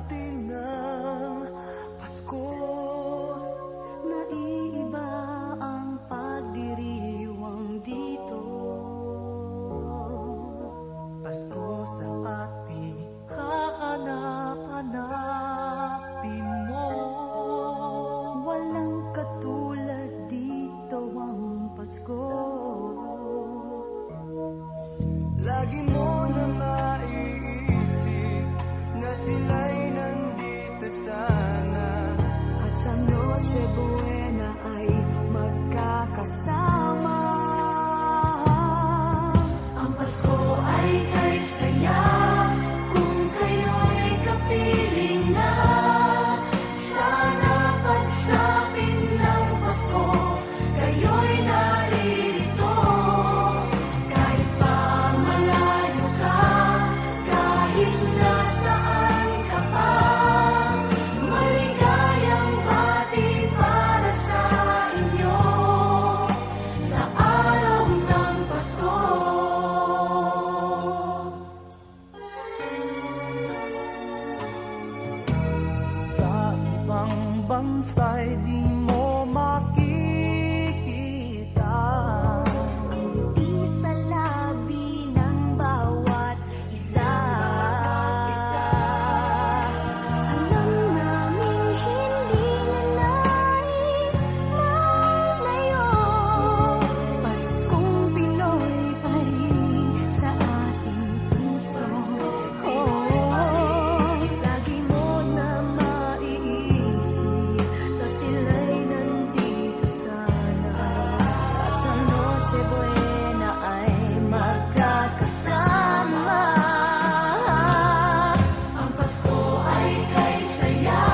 atin ng Pasko. Naiiba ang pagdiriwang dito. Pasko sa ating hahanap-hanapin mo. Walang katulad dito ang Pasko. Lagi mo na maiisip na sila'y nandito sana, At sa Noche Buena ay magkakasama. Ang Pasko ay kay saya kung kayo'y kapiling na. Sana pagsapit ng Pasko, kayo'y naririto. Kahit pa malayo ka, kahit nasaan ka pa, maligayang bati para sa inyo sa araw ng Pasko. sa ibang bansa'y di mo makikita. Ngiti sa labi ng bawat isa. Alam naming hindi na nais malayo. Paskong Pinoy pa rin sa ating puso. Lagi mo na maiisip na sila'y nandito sana. At sa Noche Buena ay magkakasama. Ang Pasko ay kay saya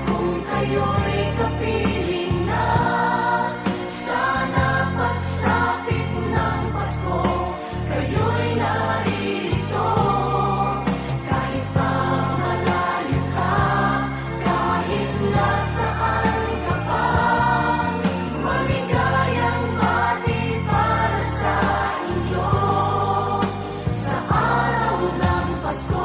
kung kayo'y kapiling na. Sana pagsapit ng Pasko, kayo'y naririto. Kahit pa malayo ka, kahit nasaan ka pa, maligayang bati para sa inyo sa araw ng Pasko.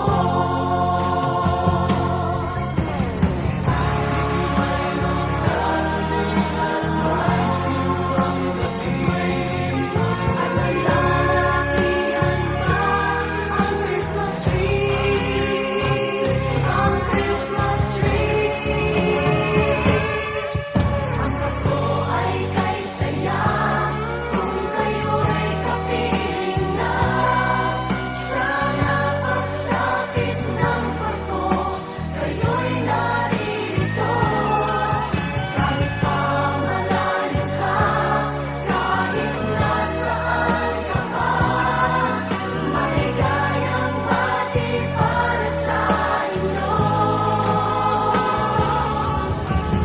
At nalalakihan pa ang Christmas tree, ang Christmas tree. Ang Pasko ay kay saya kung kayo'y kapiling na. Sana pagsapit ng Pasko, kayo'y naririto. Kahit pa malayo ka, kahit nasaan ka pa, maligayang bati para sa inyo.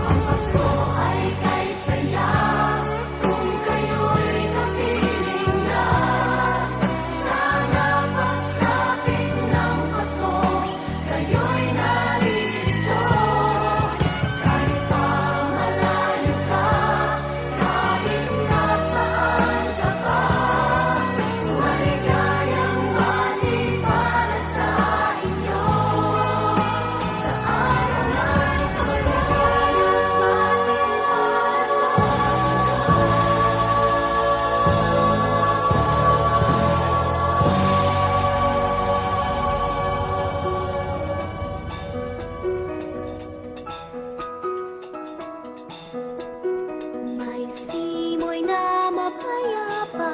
Ang Pasko ay kay saya kung kayo'y kapiling na. Sana pagsapit ng Pasko, kayo'y naririto. Kahit pa malayo ka, kahit nasaan ka pa, maligayang bati para sa inyo sa araw ng Pasko. May simoy na mapayapa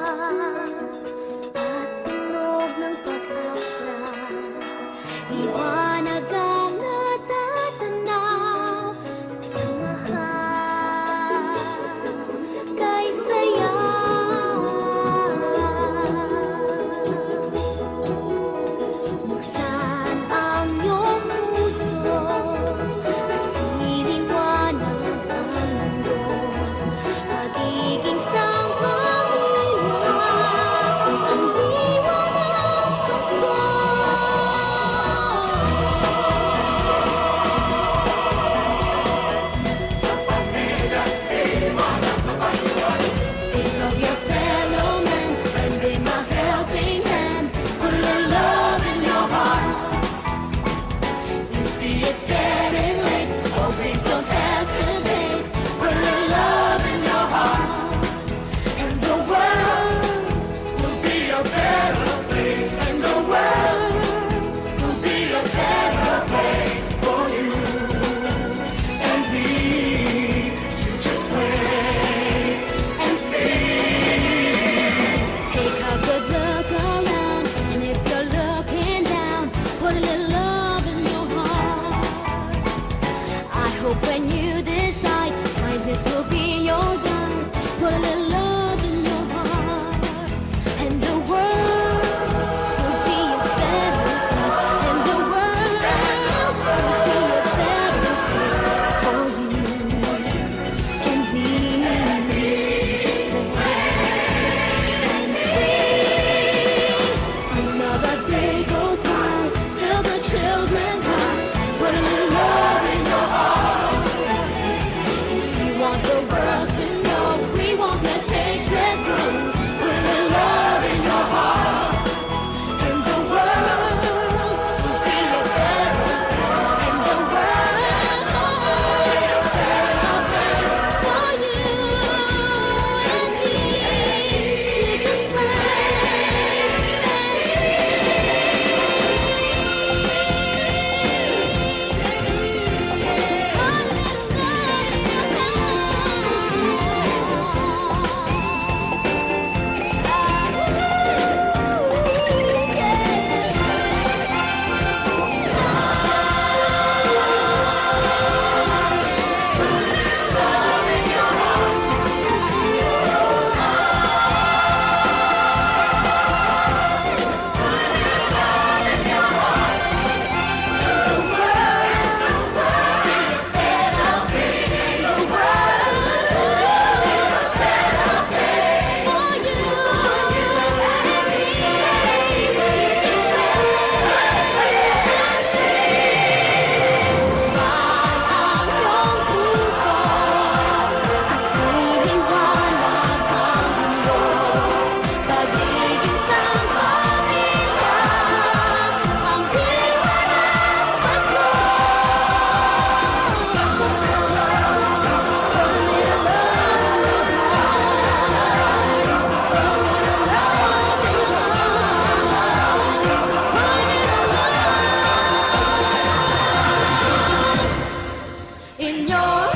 at tunog ng pag-asa. Liwanag ang natatanaw sa mahal kay saya. Buksan ang iyong puso at iliwanag ang mundo. Magiging sangpangilap ang diwa ng Pasko. put a little love in your heart. I hope when you decide kindness will be your guide, put a little love in your heart, and the world will be a better place, and the world will be a better place for you and me. Just wait and see. Another day goes by, still the children cry. Put a little love in your heart. If you want the world to know, we won't let hatred grow. Put a little love in your heart, and the world will be a better place, and the world will be a better place for you and me. You just wait and see. Put a little love in your in your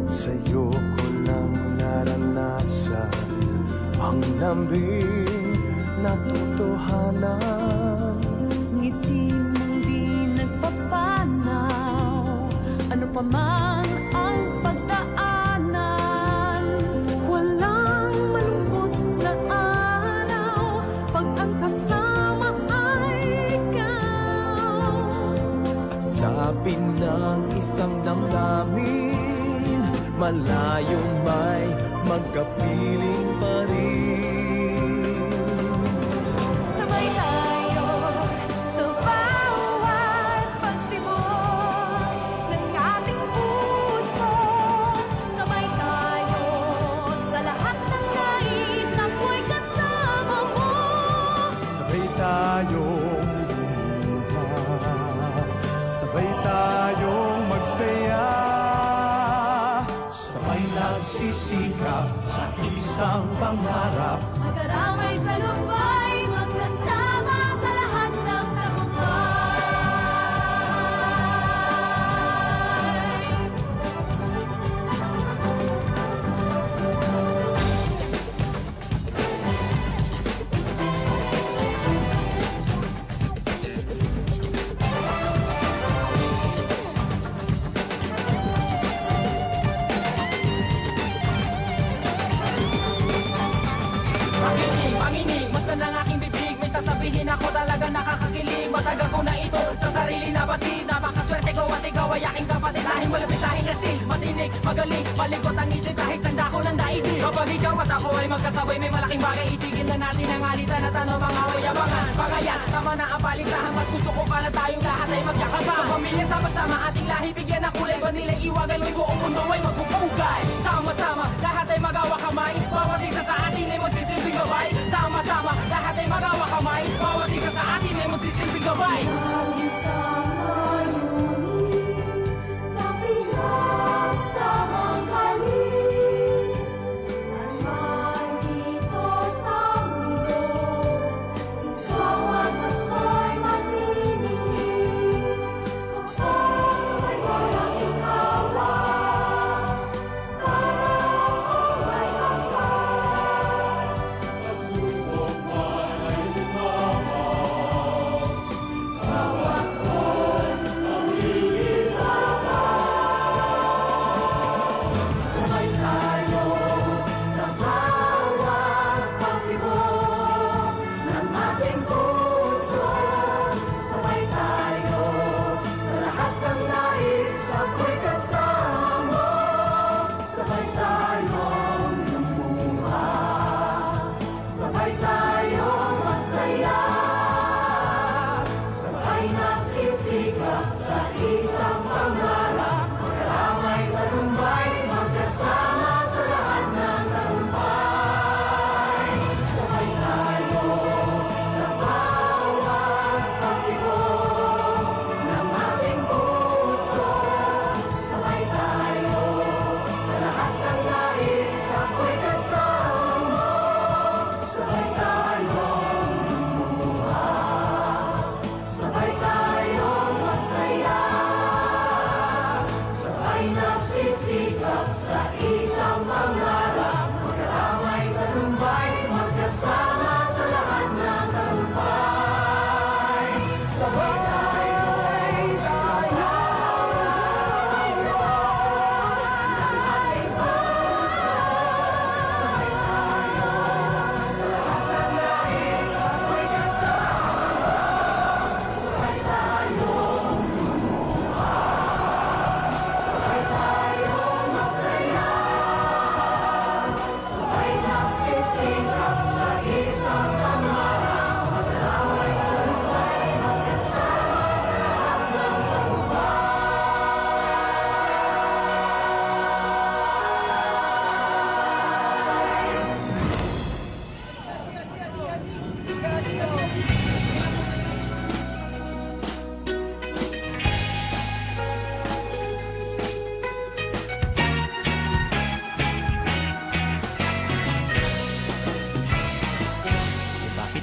Sa'yo ko lang naranasan ang lambing na totohanan. Ngiti mong di nagpapanaw, ano pa man ang pagdaanan. Walang malungkot na araw pag ang kasama ay ikaw. Sabi ng isang damdamin, malayong may magkapiling pa rin. sabay tayo sa bawat pagtibok ng ating puso. Sabay tayo sa lahat ng nais, ako'y kasama mo. Sabay tayong lumuha, sabay tayong magsaya, sabay nagsisikap sa isang pangarap. Magkaramay sa lumbay, magkasama sa lahat ng tagumpay. Panginig, mas ng aking bibig. May sasabihin ako talaga nakakakilig. Matagal ko na ito sa sarili na batid. Napakaswerte ko at ikaw ay aking kapatid. Dahil malapit dahil na still matinig, magaling, maligot ang isip kahit sanda ko lang daigdig. Kapag ikaw at ako ay magkasabay, may malaking bagay. Itigil na natin ang alitan at ano mga wayabangan. Pagayan, tama na ang palisahan. Mas gusto ko pa na tayong lahat ay magyakapan. Sa pamilya, sama-sama, ating lahi bigyan ng kulay. Ba nila iwagan mo'y buong mundo ay magpupugay. Sama-sama, lahat ay magawa kamay. Bawat isa sa atin ay magsisilbing gabay. Sama-sama, lahat ay magawa kamay. gabay.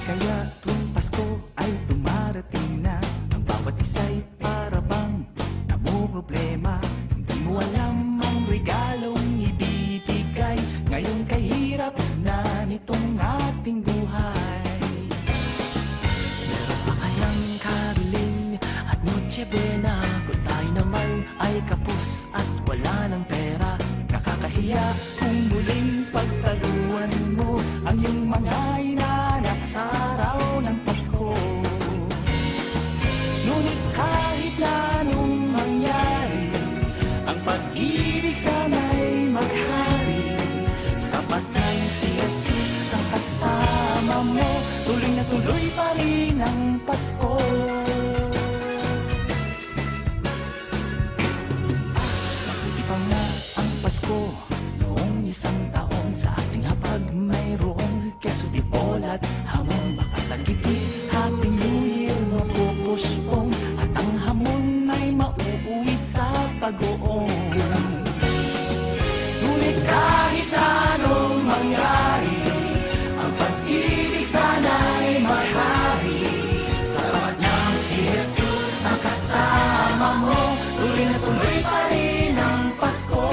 Kaya tuwing Pasko ay dumarating na, ang bawat isa'y para bang namumroblema. Hindi mo alam ang regalong ibibigay ngayong kahirap na nitong ating buhay. Meron pa kayang kariling at Noche Buena kung tayo naman ay kapos at wala ng pera? Nakakahiya kung muling pagtaluan mo ang iyong mga inaanak sa araw ng Pasko. Ngunit kahit na anong mangyari, ang pag-ibig sana'y maghari. Sapat na yung si Jesus ang kasama mo, tuloy na tuloy pa rin ang Pasko. Mabuti pa nga ang Pasko noong isang taon, sa ating hapag mayroong keso di bola at hamon. Baka sa gitid Happy New Year mapupuspong at ang hamon ay mauuwi sa pag-uong. Ngunit kahit anong mangyari, ang pag-ibig sana'y mahari. Sapat na si Jesus ang kasama mo, tuloy na tuloy pa rin ang Pasko.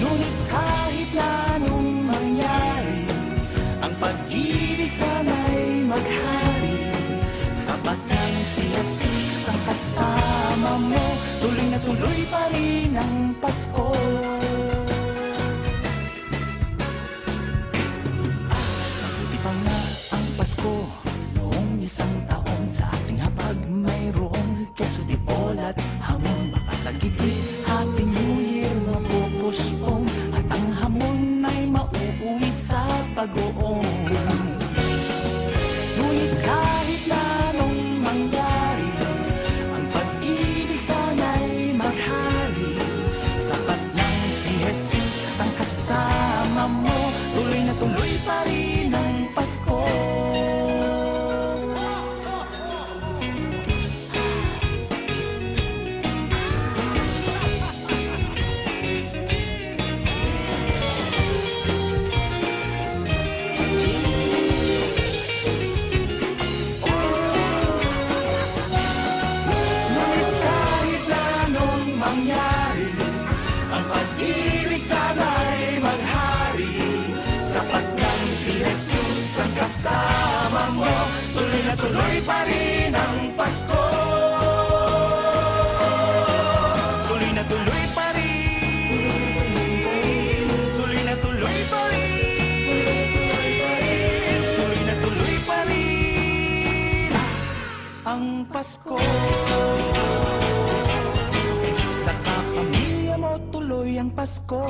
Ngunit kahit na anong mangyari, ang pag-ibig sana'y maghari. Sapat lang si Jesus ang kasama mo, tuloy na tuloy pa rin ang Pasko. Mabuti pa nga ang Pasko noong isang taon, sa ating hapag mayroong keso di bola at hamon. Baka sa gitid Happy New Year mapupuspong at ang hamon ay mauuwi sa pag-uong. tuloy na tuloy pa rin ang Pasko. Ngunit kahit na anong mangyari, ang pag-ibig sana'y maghari. Sapat lang si Jesus ang kasama mo, tuloy na tuloy pa rin ang Pasko. Tuloy na tuloy pa rin, tuloy na tuloy pa rin, tuloy na tuloy pa rin ang Pasko. Sa kapamilya mo tuloy ang Pasko.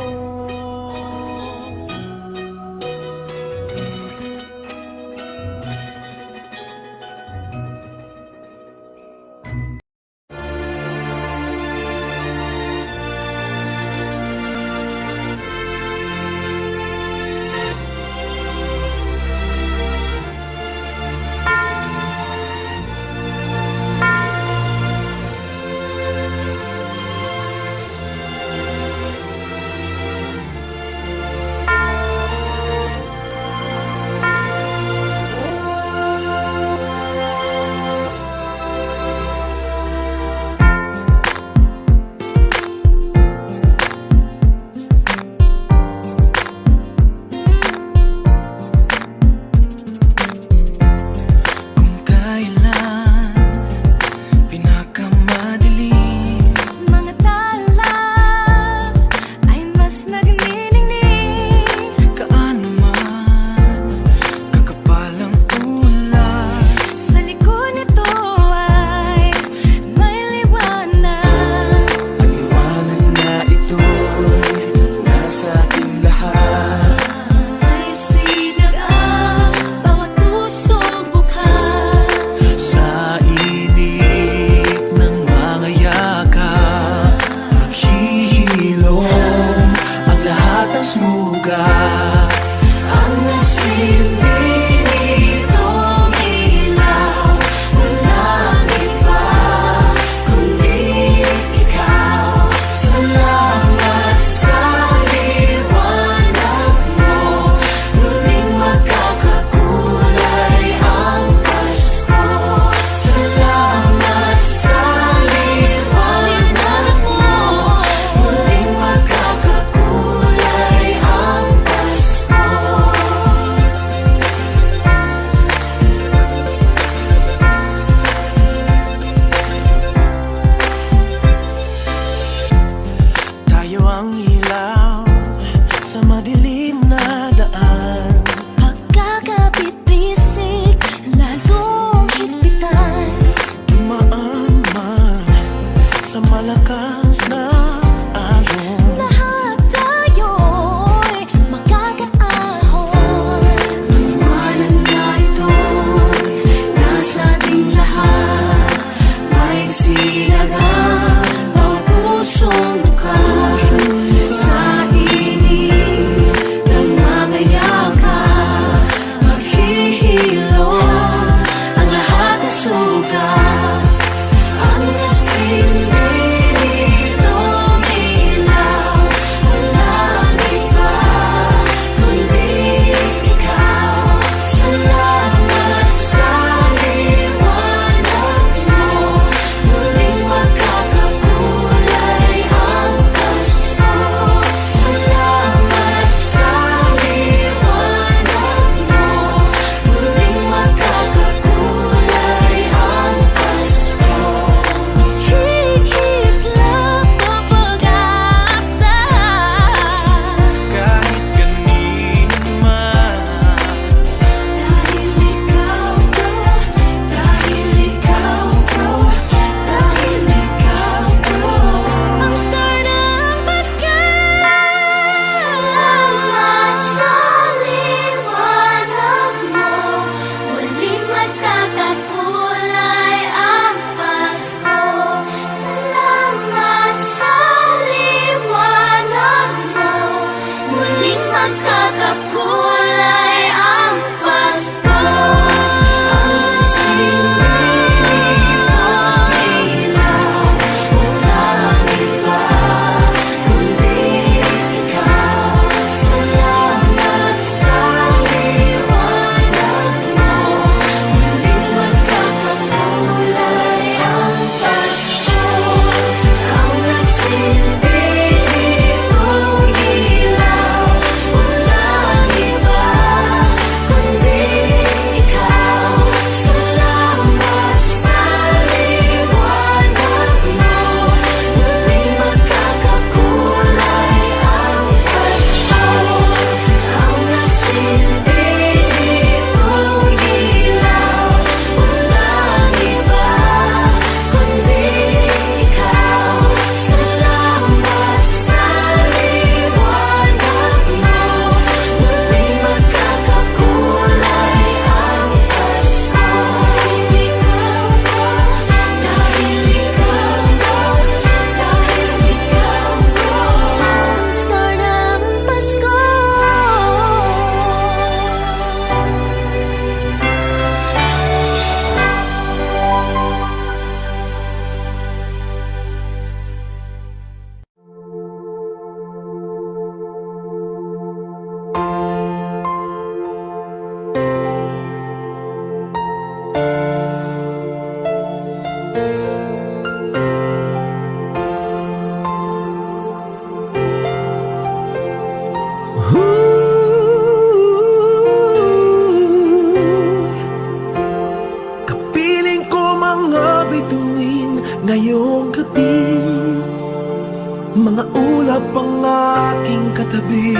Mga ulap ang aking katabi,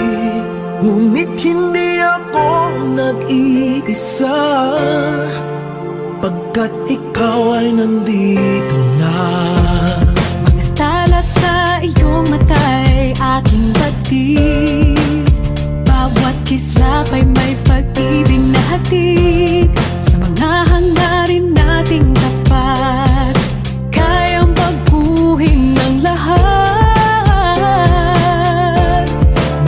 ngunit hindi ako nag-iisa, pagkat ikaw ay nandito na. Mga tala sa iyong mata'y aking batid, bawat kislap ay may pag-ibig na hatid. Sa mga hangarin nating tapat, kayang baguhin ng lahat.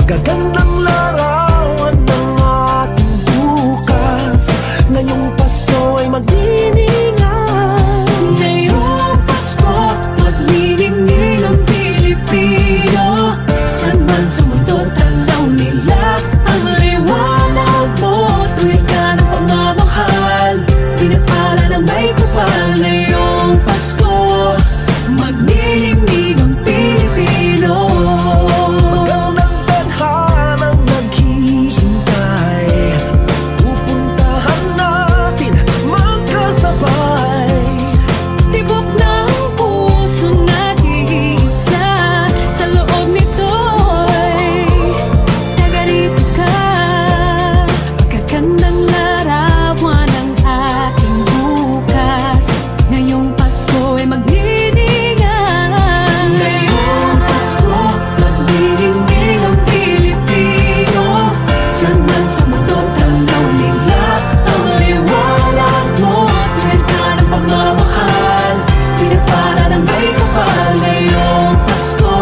Gagandang larawan ng ating bukas, ngayong Pasko ay magdiningan. Ngayong Pasko, magniningning ang Pilipino. Saan man sa mundo tanaw nila ang liwanag mo. Tuwing ka ng pagmamahal, pinagpala ng may kapal. Ngayong Pasko, magniningning ang Pilipino. Magandang tadhanang naghihintay, pupuntahan natin magkasabay. Tibok ng puso natin isa, sa loob nito'y tagarito ka. Magagandang larawan ng ating bukas. Ngayong Pasko ay magdiningan. Ngayong Pasko, magdiningan ang Pilipino. Saan man sa mundo tanaw nila ang liwanag mo. Tuwid ka ng pagmamahal, pinagpala ng may kapal. Ngayong Pasko,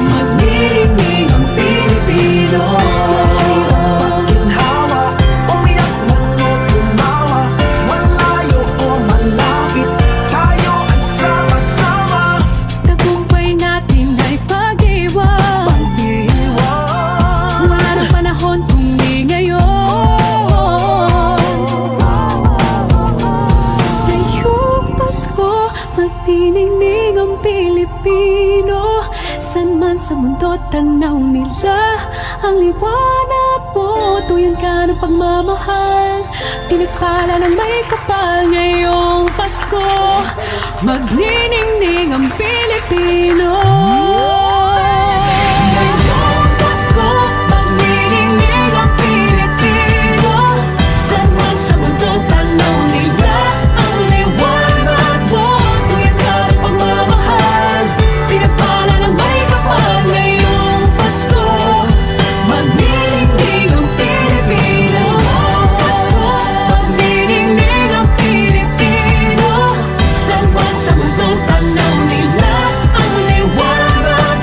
magdiningan ang Pilipino. Sa hirap pagginhawa, umiyak man o tumawa, malayo o malapit, tayo ay sama-sama. Tagumpay natin ay pag-iwan. Pag-iwan, Wala nang panahon kung di ngayon. Ngayong Pasko, magniningning ang Pilipino. Saan man sa mundo tanaw nila ang liwanag mo. Tuyan ka ng pagmamahal, pinagpala ng may kapal. Ngayong Pasko, magniningning ang Pilipino. Ngayong Pasko, magniningning ang Pilipino. Saan man sa mundo tanaw nila ang liwanag mo. Tuyan ka ng pagmamahal, pinagpala ng may kapal. Ngayong Pasko, magniningning ang Pilipino. Ngayong Pasko, magniningning ang Pilipino. Saan man sa mundo tanaw nila ang liwanag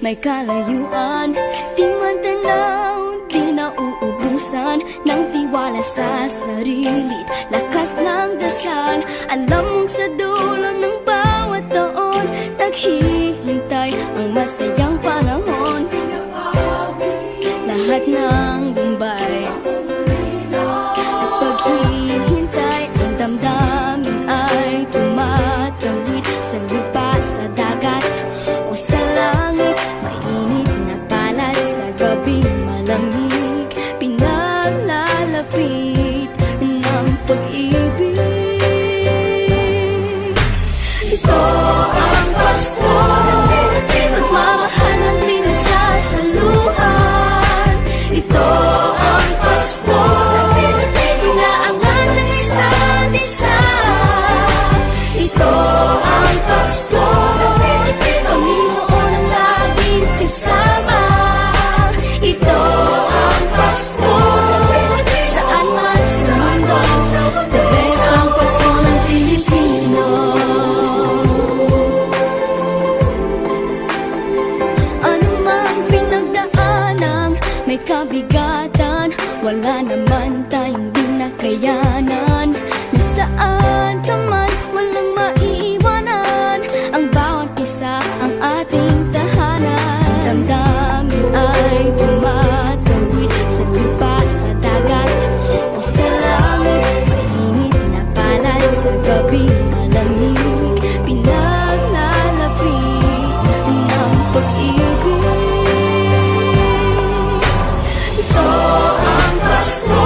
may kalayuan. Di man tanaw, di nauubusan ng tiwala sa sarili, lakas ng dasal. Alam mong sa dulo ng bawat taon, naghihintay ang masayang panahon. Lahat ng lumbay at paghihintay, ang damdamin ay tumatawid sa lupa, sa dagat o sa langit. Mainit na palad sa gabing malamig, pinaglalapit ng pag-ibig. Ito ang Pasko, pagmamahal ang pinagsasaluhan. Ito ang Pasko, inaangan ng isa't isa. Ito ang Pasko, Panginoon ang laging kasama. Ito ang Pasko, saan man sa mundo, the best ang Pasko ng Pilipino. Ano mang pinagdaanang may kabigatan, wala naman tayong di nakayanan. Nasaan ka man, walang maiiwanan, ang bawat isa ang ating tahanan. Damdamin ay tumatawid sa lupa, sa dagat o sa langit. Mainit na palad sa gabing malamig, pinaglalapit ng pag-ibig. Ito ang Pasko,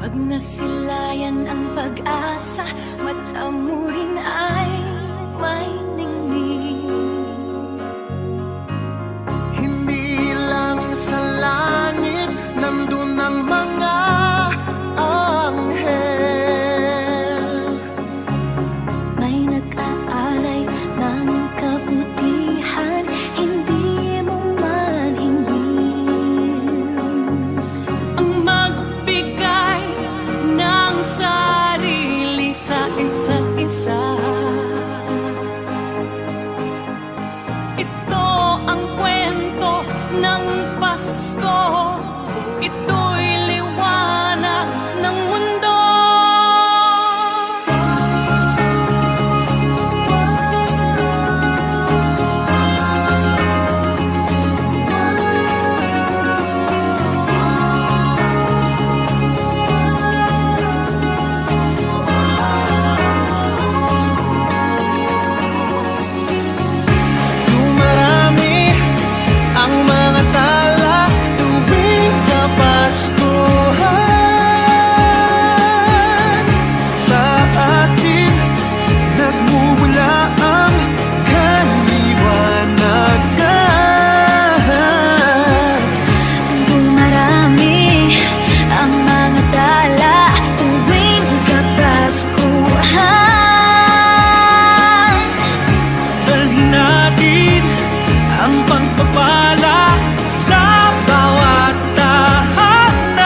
Pag nasilayan ang pag-asa, mata mo rin ay may ningning. Hindi lang sa langit nandun ang mga anghel. May nag-aalay ng kabutihan, hindi mo man ingin. Ang magbigay ng sarili sa isa't isa. Ito ang kwento ng Pasko. Ito'y liwanag ng mundo. Dumarami ang mga tala tuwing Kapaskuhan. Sa atin nagmumula ang kaliwanagan. Dumarami ang mga tala tuwing Kapaskuhan. Dalhin natin ang pagpapala sa bawat tahanan.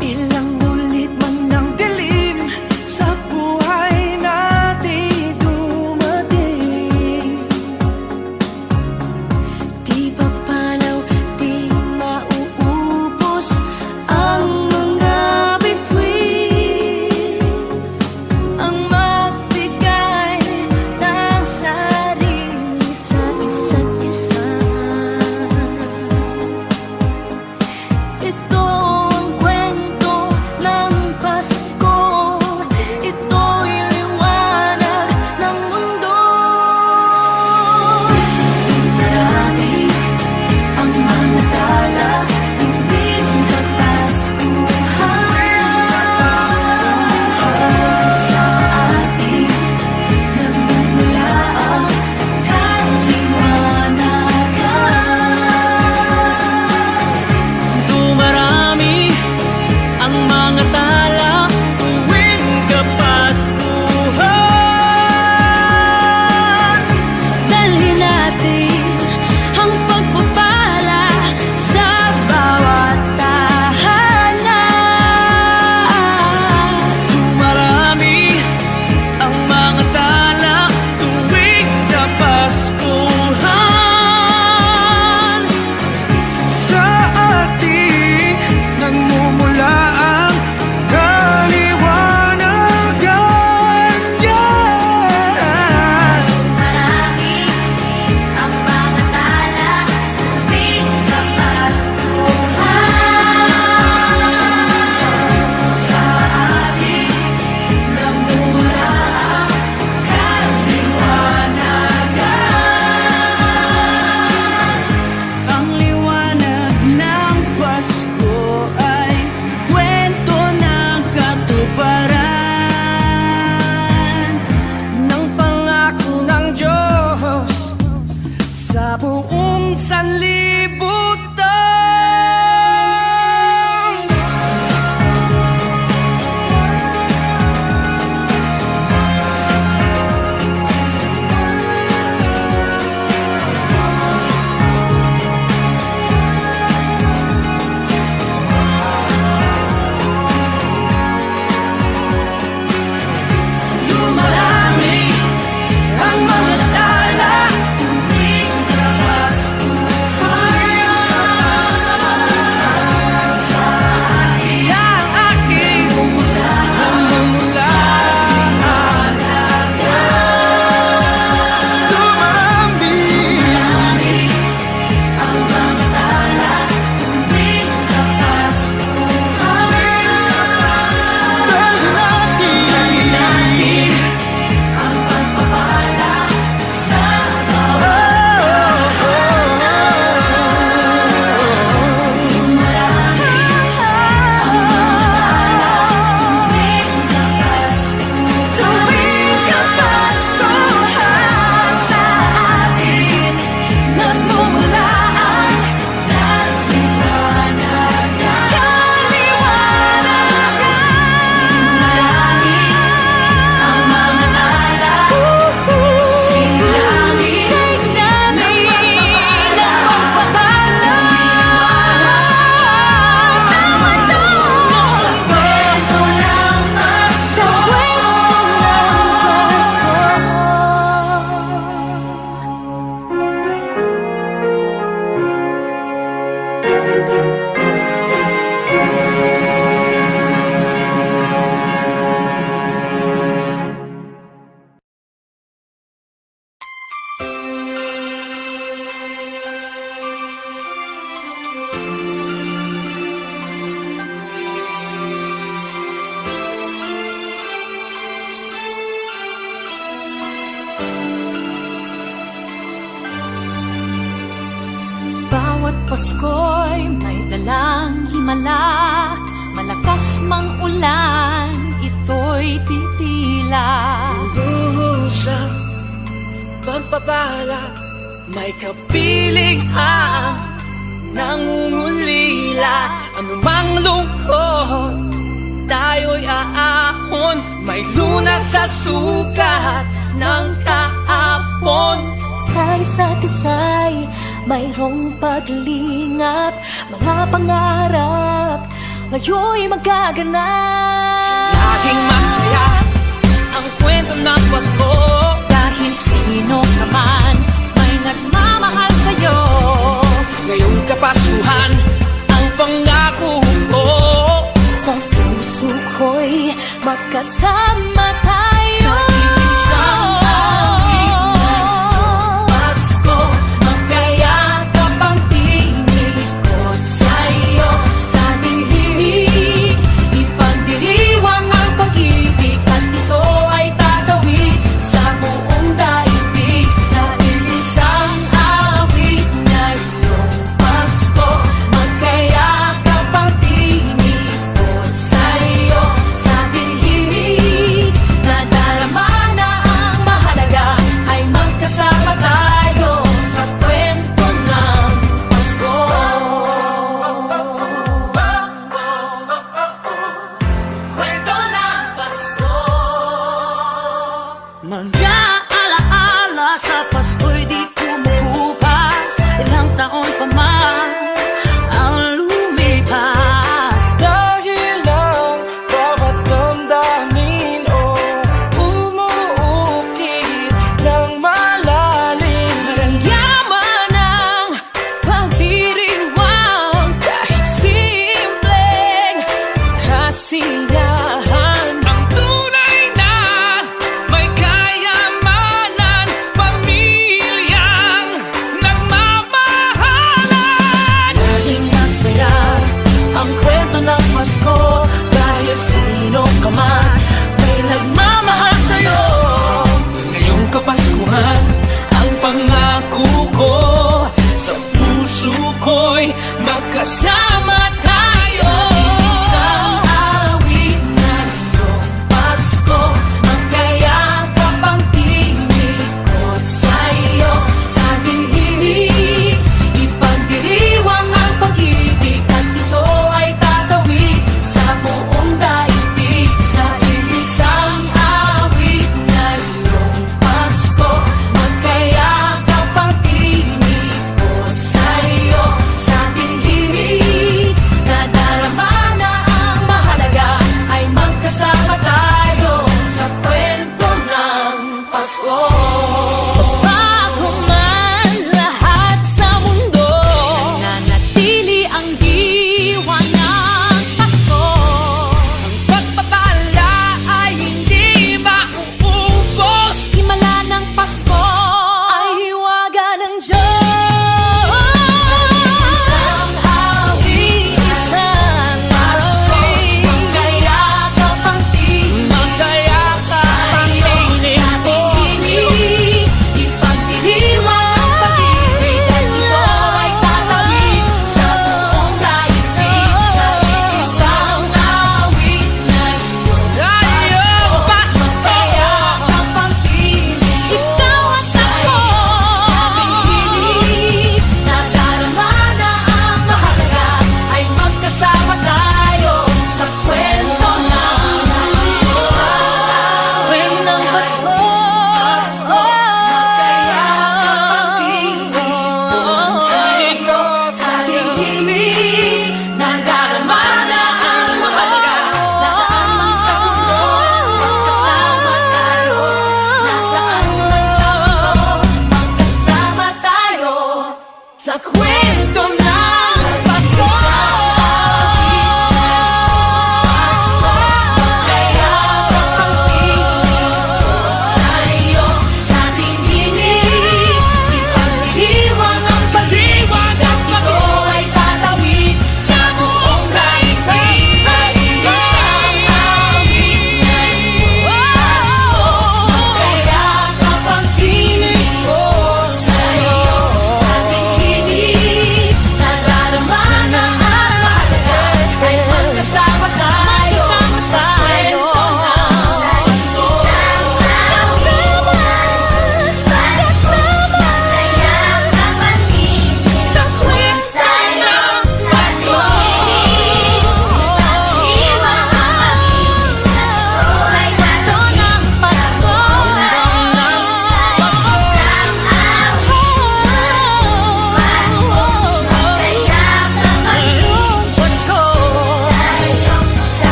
Ilang ulit man ng dilim sa buhay natin dumating. Di papalaw, di mauubos ang mga bituin. Ang magbigay ng sarili sa isa't isa. Ito ang kwento ng Pasko. Ito'y liwanag ng mundo. Marami ang mga tala tuwing Kapaskuhan. Sa atin nagmumula ang kaliwanagan. Dumarami ang mga tala tuwing Kapaskuhan. Dalhin natin ang pagpapala sa bawat tahanan. Dumarami ang mga tala tuwing Kapaskuhan. Sa atin nagmumula ang kaliwanagan. Marami ang mga tala tuwing Kapaskuhan. Sa atin nagmumula ang kaliwanagan. Ang liwanag ng Pasko ay kwento ng katuparan Ng pangako ng Diyos sa buong sanlibutan. Dumarami ang mga tala tuwing Kapaskuhan. Pasko'y may dalang himala, malakas mang ulan, ito'y titila. Usap, pagpapala, may kapiling ang nangungulila. Anumang lungkot, tayo'y aahon. May lunas sa sukat ng kahapon. Sa isa't isa'y mayroong paglingap, mga pangarap ngayon'y magaganap. Laging masaya ang kwento ng Pasko, Dahil sino ka man may nagmamahal sa'yo. ngayong Kapaskuhan ang pangako ko. Sa puso ko'y magkasama tayo. Sa isang awit ng Pasko, magkayakap ang tinikot sa'yo. Sa ating himig, ipagdiriwang ang pag-ibig, at ito ay tatawid sa buong daigdig. Sa isang awit ngayong Pasko, magkayakap ang tinikot sa'yo. Sa ating himig,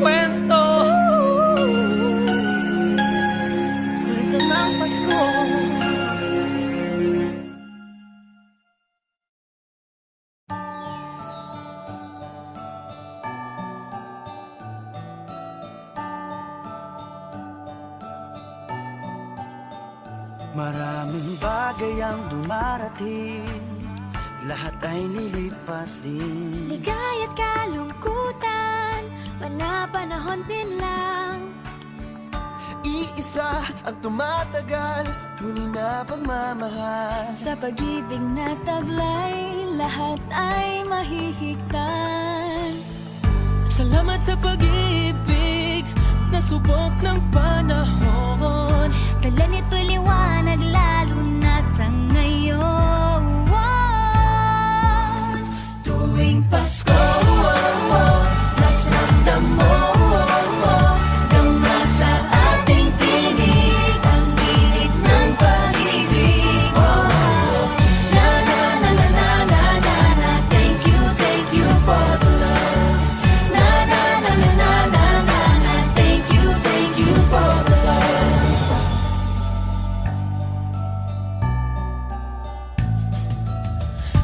kwento. Kwento ng Pasko. Maraming bagay ang dumarating, lahat ay lilipas din. Ligaya't kalungkutan, panapanahon din lang. Iisa ang tumatagal, tunay na pagmamahal. Sa pag-ibig na taglay, lahat ay mahihigtan. Salamat sa pag-ibig, nasubok ng panahon. Dala nito'y liwanag lalo na sa ngayon. Tuwing Pasko, mas ramdam mo, dama sa ating tinig ang init ng pag-ibig. Na na na na na na na na, thank you for the love. Na na na na na na na na, thank you for the love.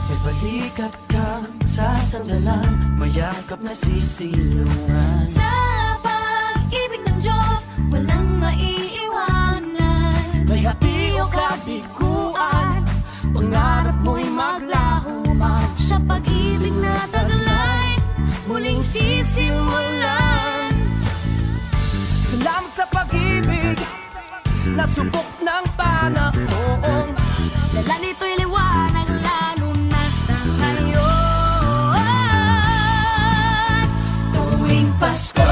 May balikat kang sasandalan, mayakap na sisilungan. Sa pag-ibig ng Diyos, walang maiiwanan. May hapi o kabiguan, pangarap mo'y maglaho man. Sa pag-ibig na taglay, muling sisimulan. Salamat sa pag-ibig, nasubok ng panahon. Dala nito'y liwanag lalo na sa ngayon. Tuwing Pasko,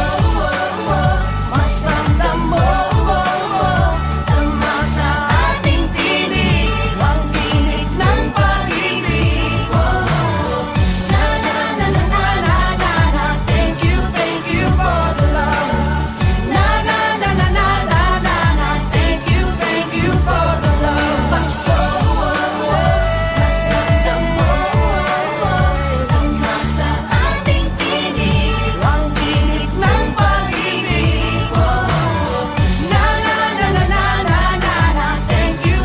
mas ramdam mo, tama sa ating tinig ang tinig ng pag-ibig. Na na na na na na na na, thank you for the love. Na na na na na na na na, thank you for the love. Pasko, mas ramdam mo, tama sa ating tinig ang tinig ng pag-ibig. Na na na na na na na na, thank you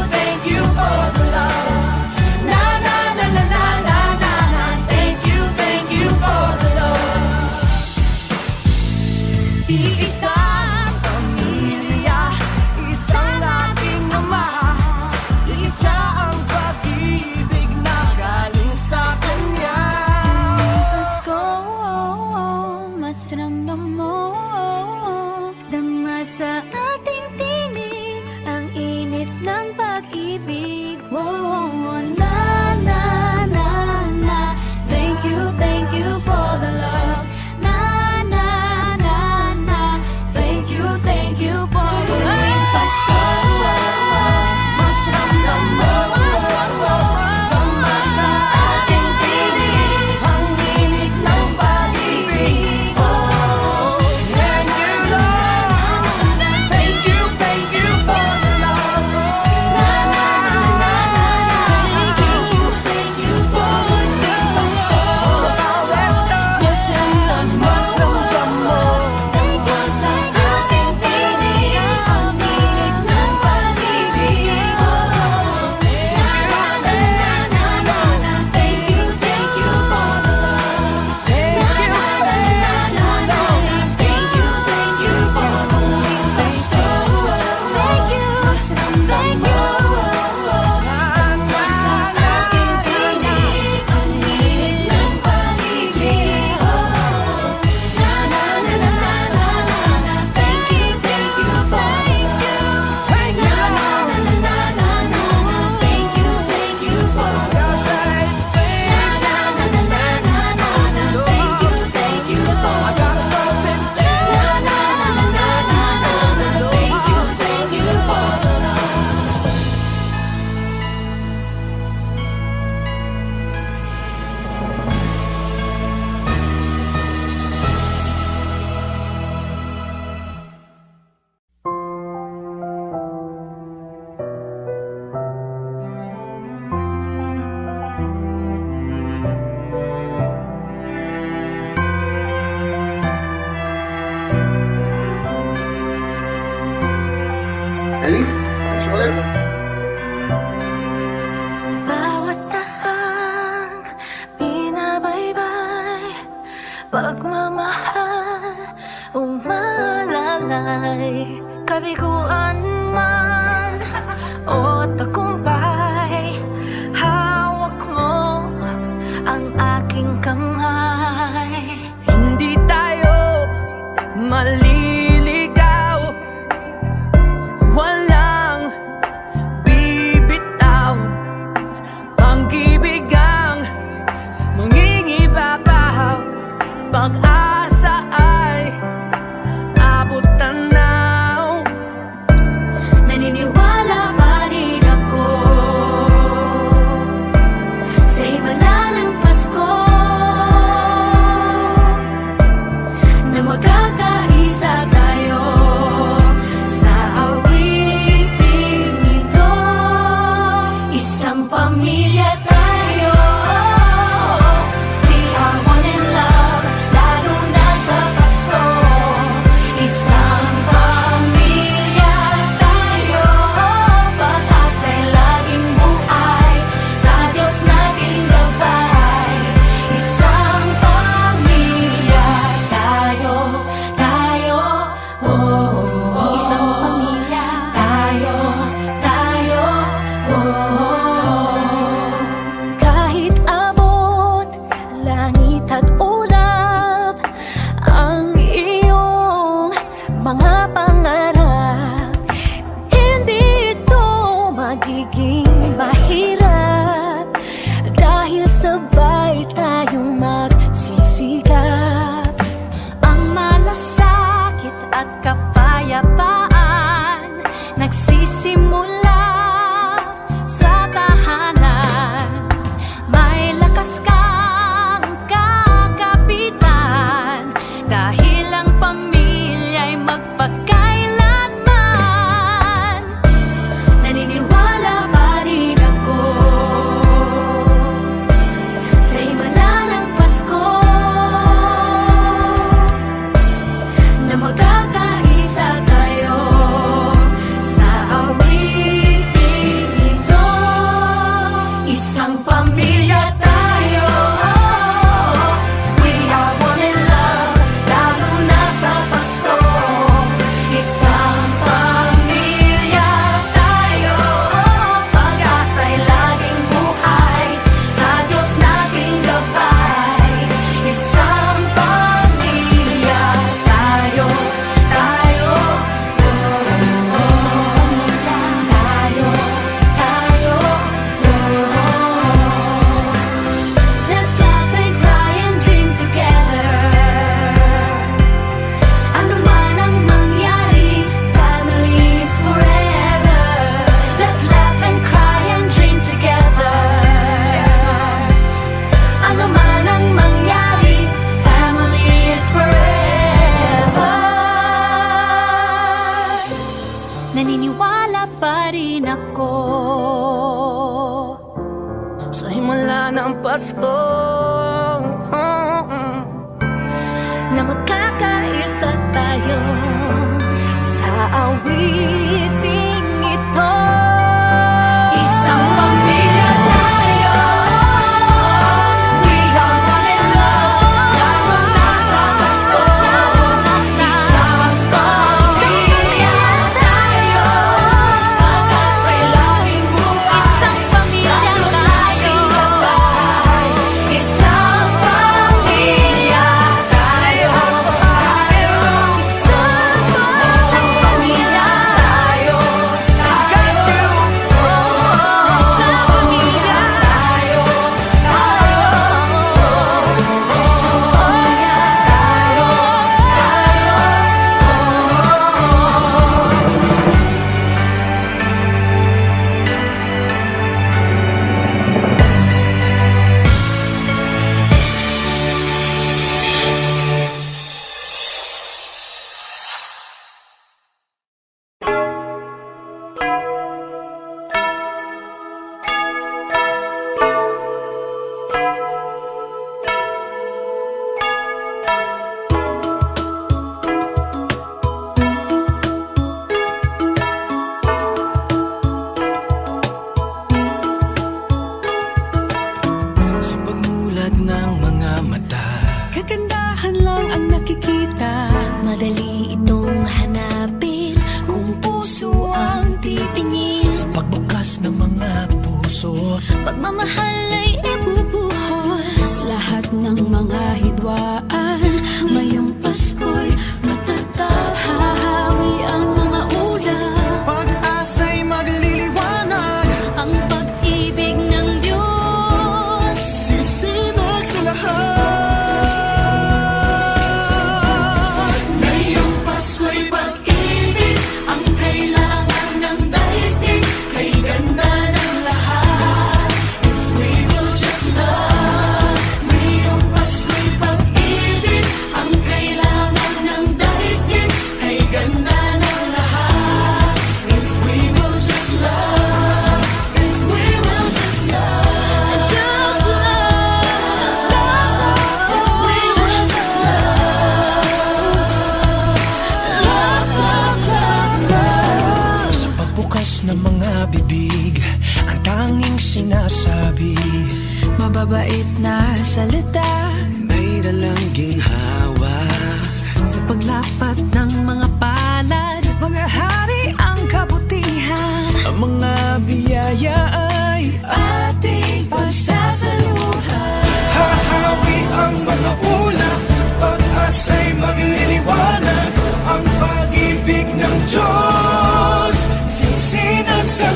for the love. Na na na na na na na na, thank you for the love. Iisang pamilya, isang ating ama, isa ang pag-ibig na galing sa Kanya. Pasko, mas ramdam mo, dama sa ating tinig ang init ng pag-ibig. Na na na na, thank you for the love. Na na na na, buhay, kabiguan man o tagumpay, hawak mo ang aking kamay. Hindi tayo maliligaw, walang bibitaw, pag-ibig ang mangingibabaw, pag-asa ay abot tanaw. Naniniwala pa rin ako sa himala ng Pasko, na magkakaisa tayo sa awiting ito. Isang pamilya tayo, we are one in love, lalo na sa Pasko. Isang pamilya tayo, pag-asa'y laging buhay, sa Diyos nating gabay. Isang pamilya tayo, oh. Isang pamilya tayo, oh. Kahit abot langit at ulap ang iyong mga pangarap, hindi ito magiging mahirap dahil sabay tayong magsisigap. Ang malasakit at kapayapaan nagsisimula sa tahanan. May lakas kang kakapitan dahil ang pamilya'y magpakailanman. Naniniwala pa rin ako sa himala ng Pasko, na magkakaisa tayo sa awiting ito. Isang pamilya tayo, we are one in love, lalo na sa Pasko. Isang pamilya tayo, pag-asa'y laging buhay, sa Diyos nating gabay. Isang pamilya tayo, oh. Let's laugh and cry and dream together. Ano man ang mangyari, family is forever. Let's laugh and cry and dream together. Ano man ang mangyari, family is forever. Naniniwala pa rin ako Sa himala ng Pasko, na magkakaisa tayo sa awiting ito. Isang pamilya tayo, we are one in love, lalo na sa Pasko. Isang pamilya tayo, pag-asa'y laging buhay, Isang pamilya sa Diyos tayo. nating gabay. Isang pamilya tayo, isang pamilya tayo, Kagandahan lang ang nakikita. Madali itong hahanapin kung puso ang titingin. Sa pagbukas ng mga puso, Pagmamahal ay ibubuhos lahat ng mga hidwaan. Ngayong Pasko'y matatag, hahawi ang mga ulap. pag-asa'y magliliwanag, Ang pag-ibig ng Diyos sisinag sa lahat. ngayong Pasko'y pag-ibig ang kailangan ng daigdig. Kay ganda ng lahat, if we will just love. Ngayong Pasko'y pag-ibig ang kailangan ng daigdig. Kay ganda ng lahat, if we will just love. If we will just love. Just love. If we will just love. Sa pagbukas ng mga bibig, ang tanging sinasabi, Mababait na salita may dalang ginhawa. sa paglapat ng mga palad. Maghahari ang kabutihan. Ang mga biyaya ay Ating pagsasaluhan. hahawi ang mga ulap, pag-asa'y magliliwanag. Ang pag-ibig ng Diyos sisinag sa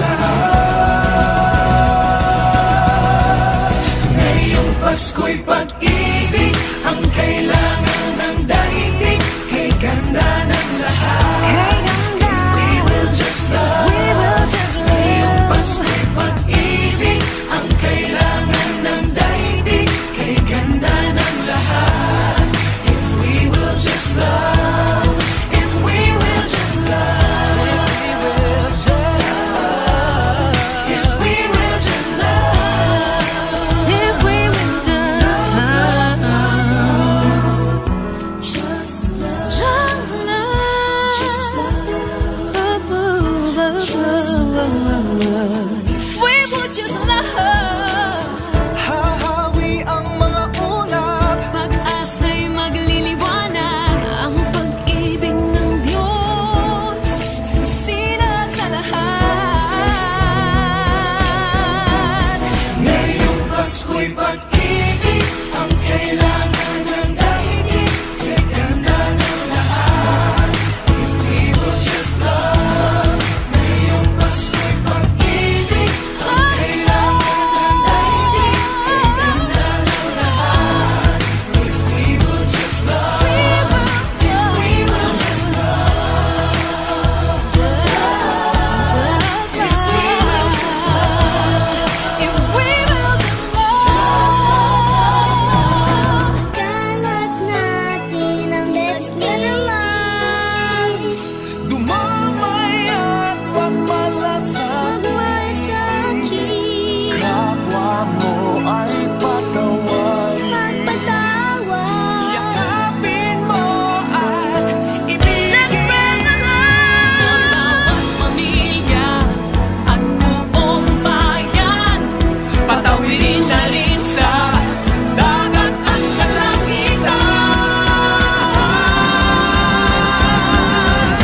lahat. Ngayong Pasko'y pag-ibig ang kailangan ng daigdig. Kay ganda ng lahat, Hey, ganda. we will just love. We will just Ngayong love. Pasko'y pag-ibig ang kailangan ng daigdig. Kay ganda ng lahat, if we will just love. If we will just love. If we will just love. If we will just love. Just love. Just love. Just If we will just love. Hahawi ang mga ulap, Pag-asa'y magliliwanag. Ang pag-ibig ng Diyos sisinag sa lahat. ngayong Pasko'y pag-ibig ang kailangan ng daigdig. Kay ganda ng lahat, if we will just love. Ngayong Pasko'y pag-ibig ang kailangan ng daigdig. Kay ganda ng lahat, if we will just love. If we will just Kalat natin ang naman. dumamay at pagmalasakit. Magmasakit. Kapwa mo ay patawad. Magpatawad. Yakapin mo at ibigin. Sa bawat pamilya at buong bayan, patawirin na rin sa dagat at kalangitan.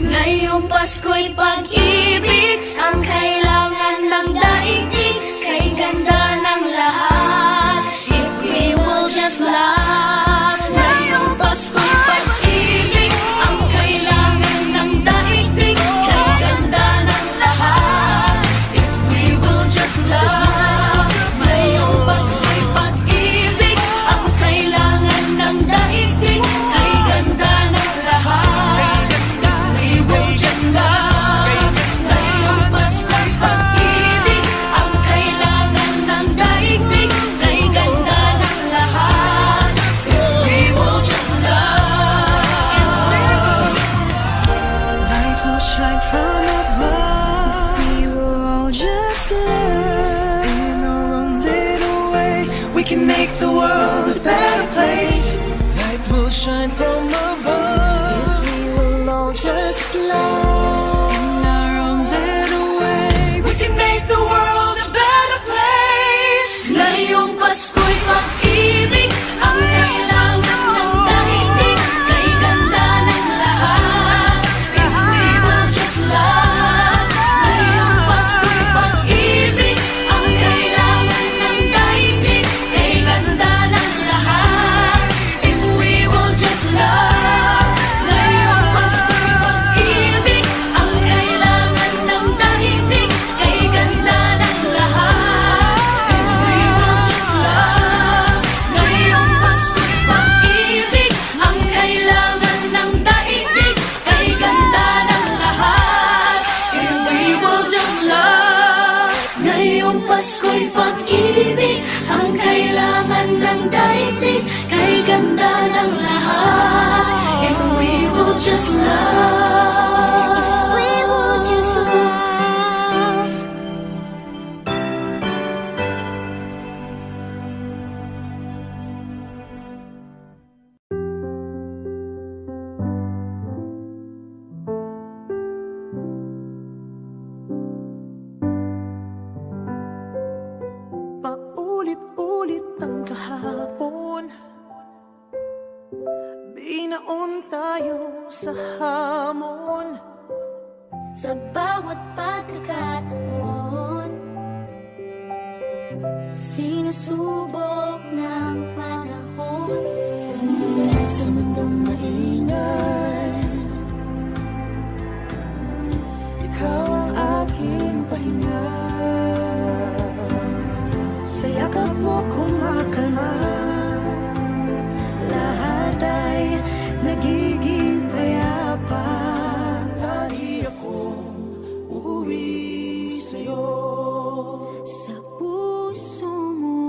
Ngayong Pasko'y pag-ibig ang kailangan ng daigdig. Kay ganda ng lahat, if we will just love. Ngayong Pasko'y pag-ibig ang kailangan ng daigdig. Kay ganda ng lahat, if we will just love. Ngayong Pasko'y pag-ibig ang kailangan ng daigdig. Kay ganda ng lahat, we will just love. Ngayong Pasko'y pag-ibig ang kailangan ng daigdig. Kay ganda ng lahat, we will just love. Light will shine from above. We will all just love. In our own little way, we can make the world a better place. Light will shine from above. We will all just love. In our own little way, we can make the world a better place. Ngayong Pasko'y pag-ibig ang kailangan ng daigdig. Kay ganda ng lahat, just love. If we will just love. Paulit-ulit ang kahapon, binaon tayo sa hamon. Sa bawat pagkakataon, sinusubok ng panahon. Sa mundong maingay, ikaw ang aking pahinga. Sa yakap mo kumakalma, lahat ay nagiging payapa. Lagi akong uuwi sa'yo. Sa puso mo,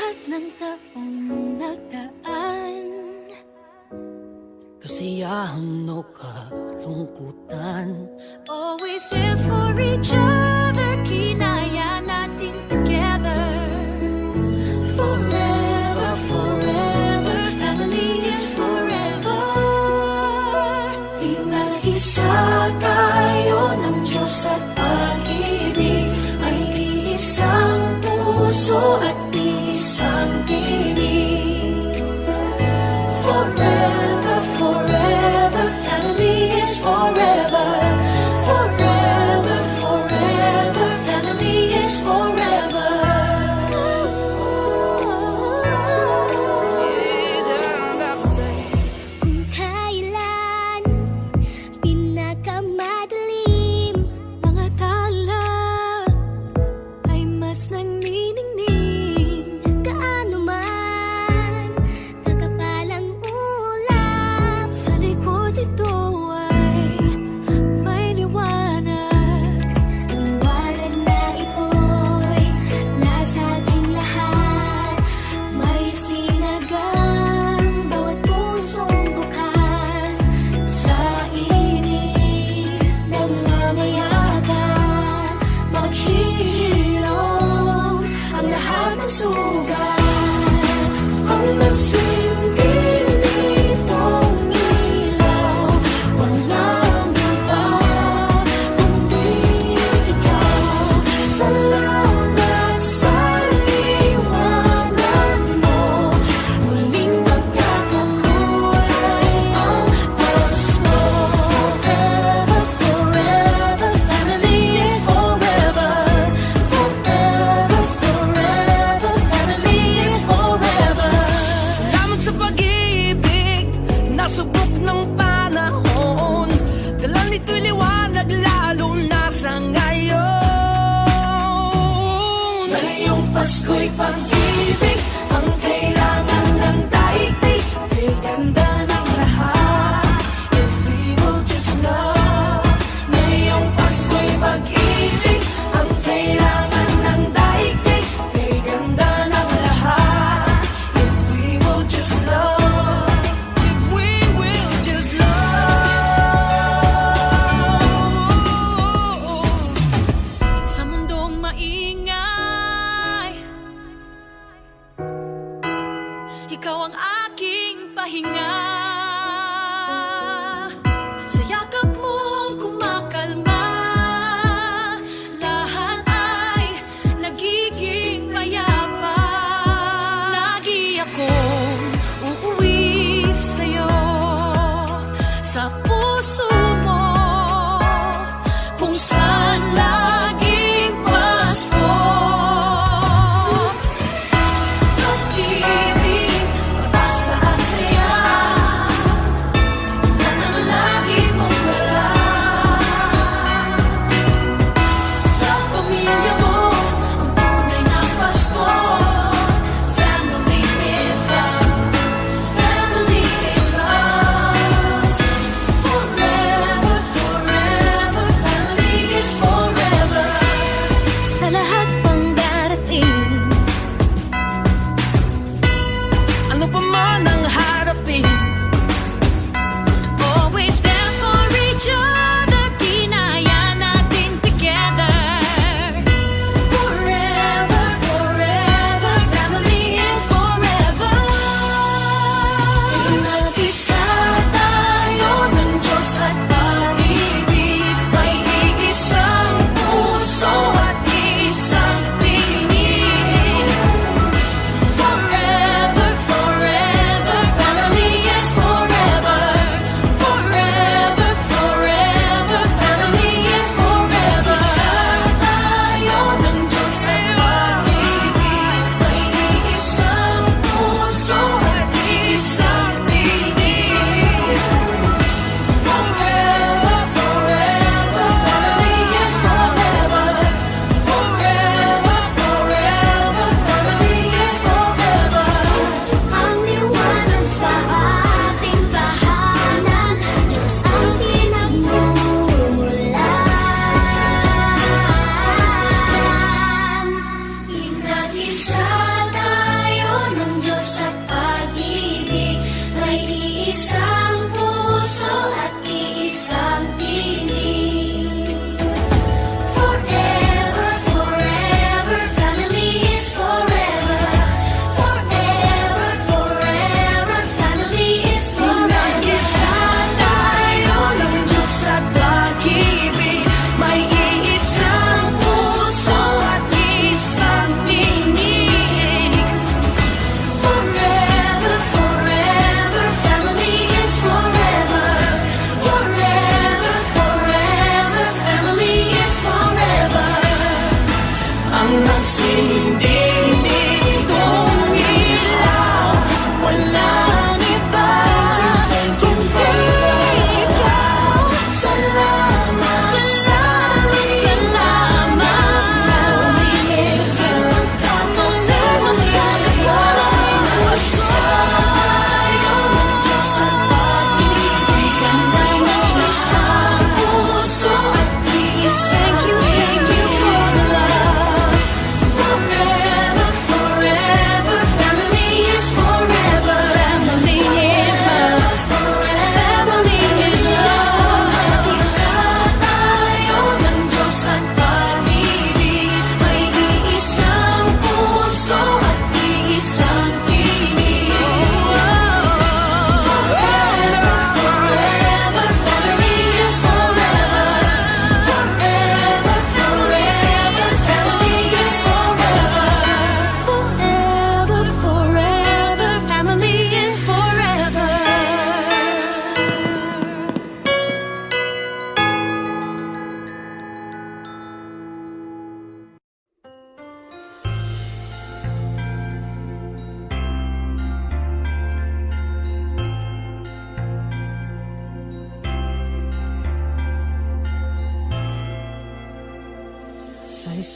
lahat ng taong nagdaan. Kasiyahan o kalungkutan, Always there for each other, kinaya natin together. forever, forever, family is forever. Inag-isa tayo ng Diyos at pag-ibig, may isang puso at isang tinig. Forever, forever, family is forever. Forever, forever, family is forever. Kung kailan pinakamadilim, Mga tala ay mas nagniningning. kaano man kakapalang ulap, Sa likod ito ay may liwanag. ang liwanag na ito'y nasa ating lahat. May sinagang bawat pusong bukas, Sa init ng mamayagan, maghihirong ang lahat ng sugat. Ang nagsilbing nitong ilaw, walang iba kundi ikaw. Salamat sa liwanag mo, muling nagkakakulay ang Diyos mo. Forever, forever, family is forever. Forever, forever, family is forever. Salamat sa pag-ibig, nasubok ng panahon. Dala nito'y liwanag lalo na sa ngayon. Ngayong Pasko'y pag-ibig, ang kailangan ng daigdig, kay ganda ng lahat. If we will just know. Ngayong Pasko'y pag-ibig, ang kailangan ng daigdig, kay ganda ng lahat. If we will just love. If we will just love. Sa mundong maingay, ikaw ang aking pahinga. Sa yakap mong kumakalma, lahat ay nagiging payapa. Lagi akong uuwi sa'yo, sa puso mo, kung saan laging Pasko. Pag-ibig, mataas sa saya,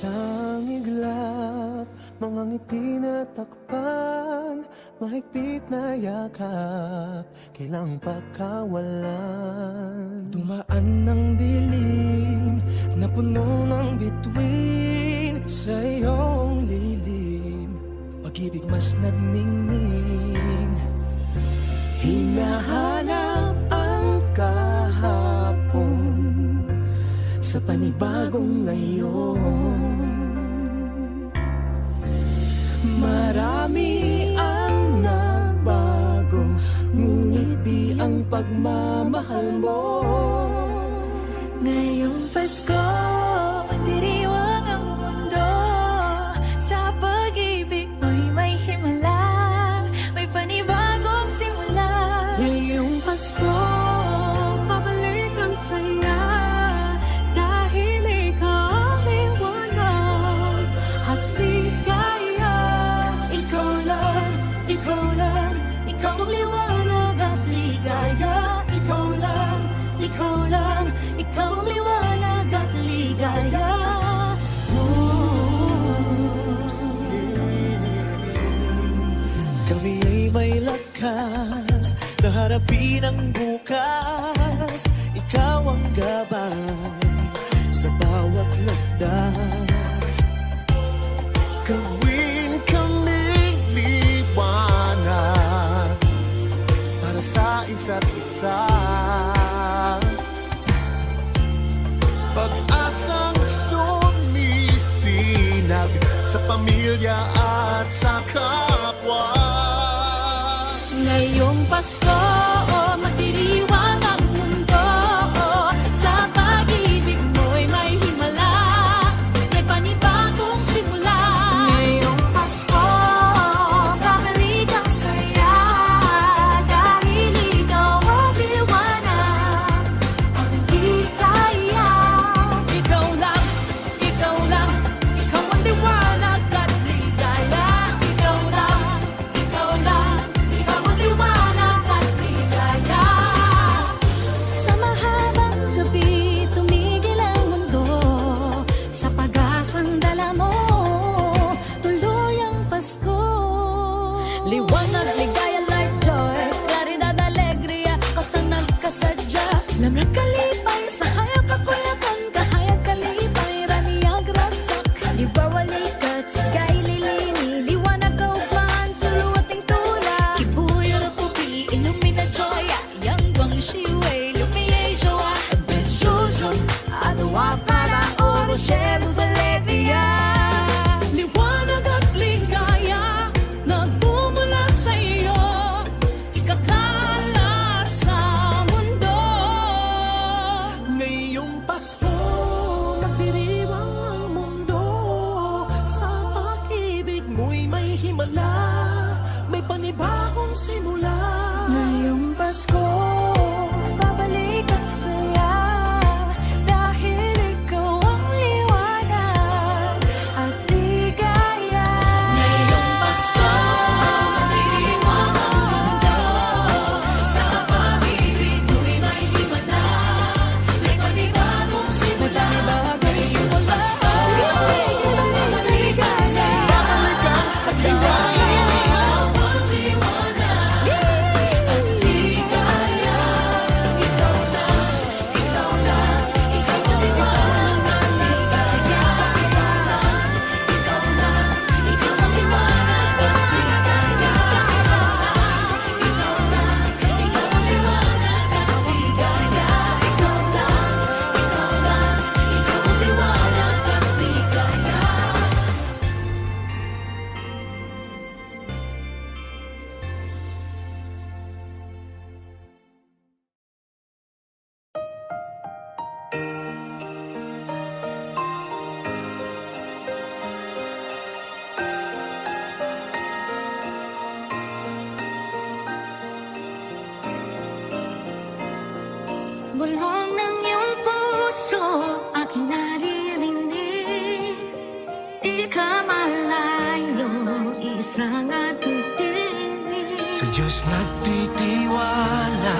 Isang iglap, mga ngiti na takpan, mahigpit na yakap, kailang pagkawalan. Dumaan ng dilim na puno ng bituin, sa iyong lilim, pag-ibig mas nagningning. Hinahanap ang kahapon sa panibagong ngayon. Marami ang nagbago, ngunit di ang pagmamahal mo. Ngayong Pasko, diriwang ang mundo. Sa pag-ibig mo'y may himala, may panibagong simula. Ngayong Pasko, babalik ang saya, dahil ikaw ang liwanag at ligaya. Ikaw lang, ikaw lang, ikaw ang liwanag at ligaya. Ikaw lang, ikaw lang, ikaw ang liwanag at ligaya. Kami ay may lakas na harapin ang bukas. Ikaw ang gabay sa bawat landas. Gawin kaming liwanag para sa isa't isa. Pag-asang sumisinag sa pamilya at sa kapwa. Ngayong Pasko, magdiriwang ang mundo. Sa pag-ibig mo'y may himala, may panibagong simula. Ngayong Pasko, babalik ang saya, dahil ikaw ang liwanag, ang ligaya. Ikaw lang, ikaw lang, ikaw ang liwanag at ligaya. Ikaw lang, ikaw lang, ikaw ang liwanag at ligaya. Sa mahabang gabi, tumigil ang mundo, sa pag-asang dala mo, tuloy ang Pasko. Liwanag, ligaya, light, joy, claridad, alegria, kasang nagkasadya. Lamang kalipay, sa hayag kakuyakan, kahayag kalipay, raniyag ragsak. Libawa, likat, sigay, lilini, liwanag, kaugman, suluwating tula. Kibuyo, rupupi, ilumina, joya, yang guang shiway, lumiye, joa, benjujun, adawa, fara, oro, shemus, alegria. Liwanag at ligaya, nagmumula sa iyo, ikakalat sa mundo. Ngayong Pasko, magdiriwang ang mundo. Sa pag-ibig mo'y may himala, may panibagong simula. Ngayong Pasko, babalik ang saya, dahil ikaw ang liwanag at ligaya. Ngayong Pasko, magdiriwang ang mundo. Sa pag-ibig mo'y may himala, may panibagong simula. Ngayong Pasko, babalik ang ligaya. At ligaya. Bulong ng iyong puso aking naririnig, di ka malayo, isang aking tinig. Sa Diyos nagtitiwala,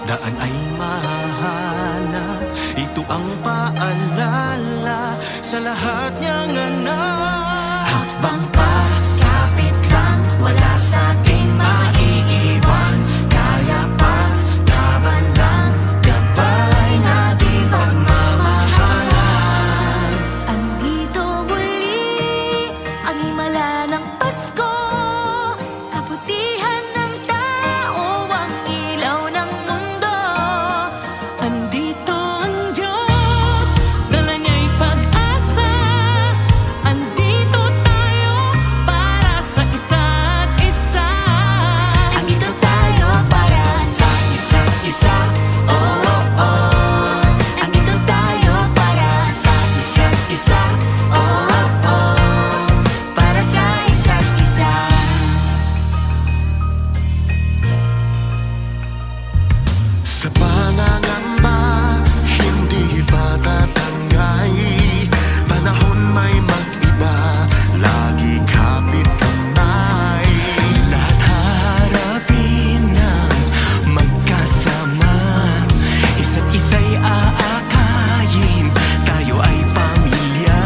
daan ay mahanap. Ito ang paalala sa lahat niyang anak. Hakbang pa, kapit lang, wala sa ating maiiwan. Kaya pa, laban lang, gabay natin pagmamahalan. Andito muli ang himala ng Pasko, kabutihan ng tao, ang ilaw ng mundo. Andito ang Diyos, dala niya'y pag-asa. Andito tayo para sa isa't isa. Andito tayo para sa Isa't isa, oh, oh, oh. Andito tayo para sa Isa't isa, oh, oh, oh. Para sa isa't isa. Sa pangangamba, hindi pa tatangay. Panahon may mag-iba, lagi kapit kamay. Lahat harapin ng magkasama. Isa't isa'y aakayin, tayo ay pamilya.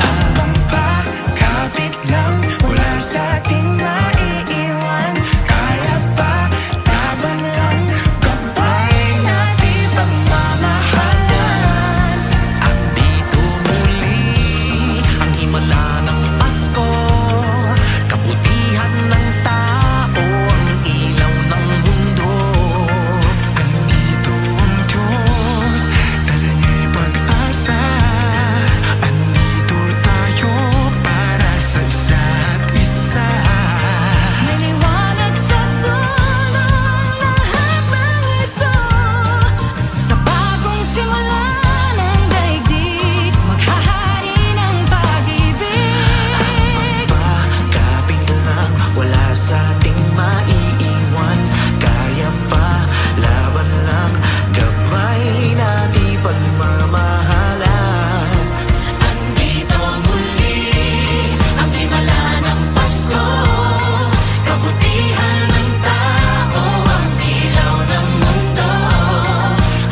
Habang pa, kapit lang, wala sa ating maiiwan. Kaya pa, laban lang, gabay natin pagmamahalan. Andito muli ang himala ng Pasko, kabutihan ng tao, ang ilaw ng mundo. Andito ang Diyos, dala niya'y pag-asa. Andito tayo para sa isa't isa. may liwanag sa dulo lahat ng ito. Sa bagong simula ng daigdig, maghahari ng pag-ibig. Kapit lang, wala sa ating maiiwan. Kaya pa, laban lang, gabay natin pagmamahalan. Andito muli ang himala ng Pasko, kabutihan ng tao, ang ilaw ng mundo.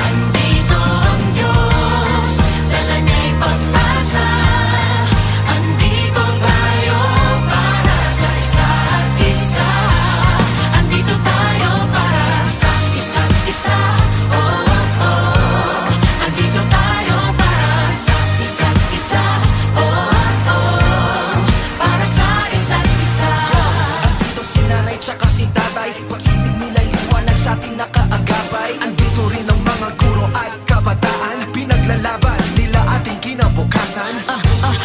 Andito ang Diyos, dala niya'y pag-asa. Andito tayo para sa isa't isa. Andito tayo para sa isa't isa, oh, oh, oh. Andito tayo para sa isa't isa, oh, oh, para sa isa't isa. Andito si nanay tsaka si tatay, pag-ibig nila liwanag sa ating nakaagapay. Andito rin ang mga guro at kabataan, pinaglalaban nila ating kinabukasan.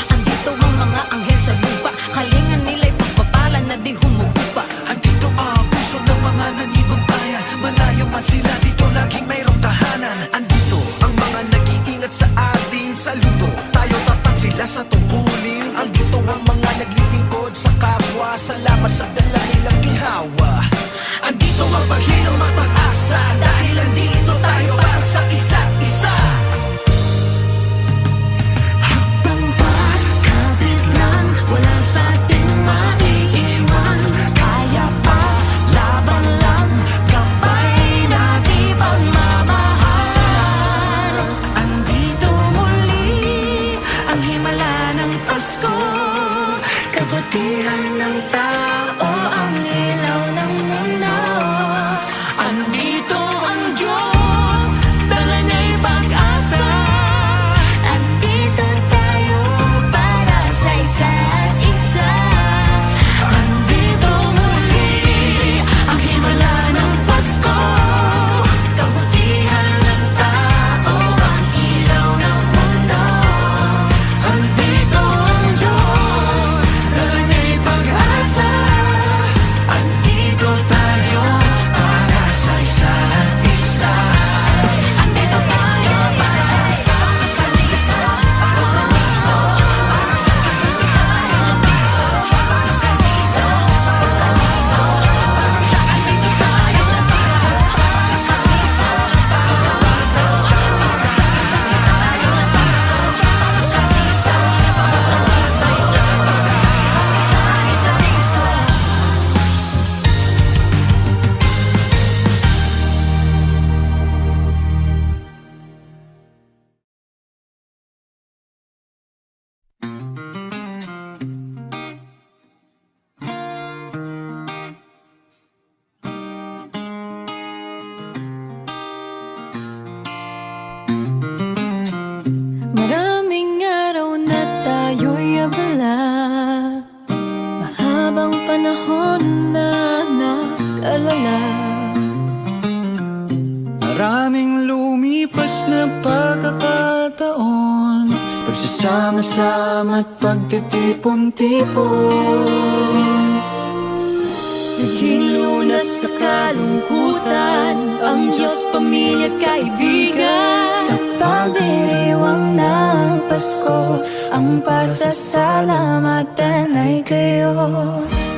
Andito ang mga anghel sa lupa, kalingan nila'y pagpapala na di humuhupa. Andito ang puso ng mga nanibang bayan, malayo man sila dito laging mayroong tahanan. Andito ang mga nag-iingat sa atin, saludo tayo tapat sila sa tungkulin. Andito ang mga naglilingkod sa kapwa, salamat sa dala nilang ginhawa. Andito ang paghilom at pag-asa, dahil andito tayo para sa isa't isa. Habang pa, kapit lang, wala sa ating maiiwan. Kaya pa, laban lang, gabay natin pagmamahalan. Andito muli ang himala ng Pasko, kabutihan ng tao, ang ilaw ng mundo. Andito ang Diyos, dala niya'y na nag-alala. Maraming lumipas na pagkakataon, pagsasama-sama at pagtitipon-tipon. Naging lunas sa kalungkutan, ang Diyos, pamilya, kaibigan. Sa pagdiriwang ng Pasko, ang pasasalamatan ay kayo.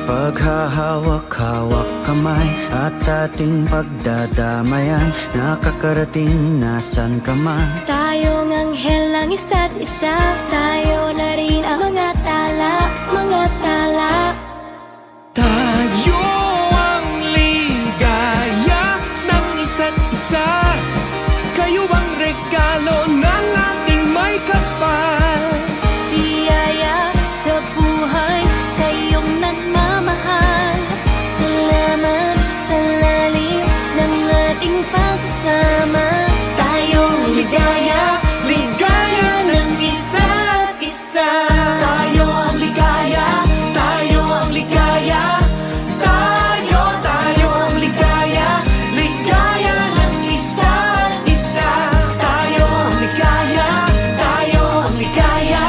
Paghahawak-hawak kamay at ating pagdadamayan, nakakarating nasan ka man. Tayong anghel ng isa't isa, tayo na rin ang mga tala, mga tala. Tayo ang ligaya ng isa't isa, kayo ang regalo ng ating may kapal. Biyaya sa buhay, kayong nagmamahal. Salamat sa lalim ng ating pagsasama. Tayong ligaya, ligaya ng isa't isa. Tayo ang ligaya, tayo ang ligaya. Tayo ang ligaya, ligaya ng isa't isa. Tayo ang ligaya, tayo ang ligaya.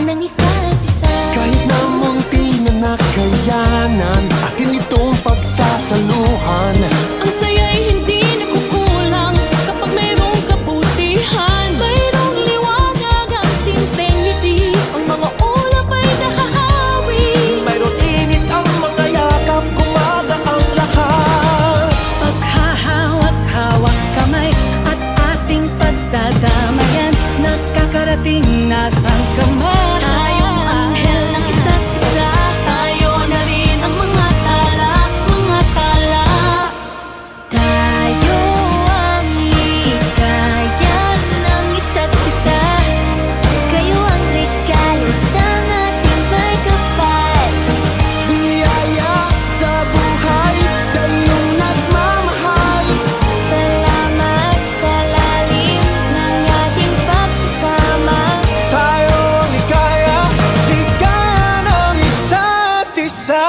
Ng isa't isa. Kahit na munti na nakayanan, atin itong pagsasaluhan. Ang saya'y hindi nakukulang kapag mayroong kabutihan. Mayroong liwanag ang simpleng ngiti, ang mga ulap ay nahahawi. Mayroon init ang mga yakap, kumaga ang lahat. Paghahawak-hawak kamay at ating pagdadamayan, nakakarating nasang kamay. Tayong anghel ng isa't isa, tayo na rin ang mga tala, mga tala. Tayo ang ligaya ng isa't isa, kayo ang regalo ng ating may kapal. Biyaya sa buhay, kayong nagmamahal. Salamat sa lalim ng ating pagsasama. Tayo ang ligaya, ligaya ng isa't isa.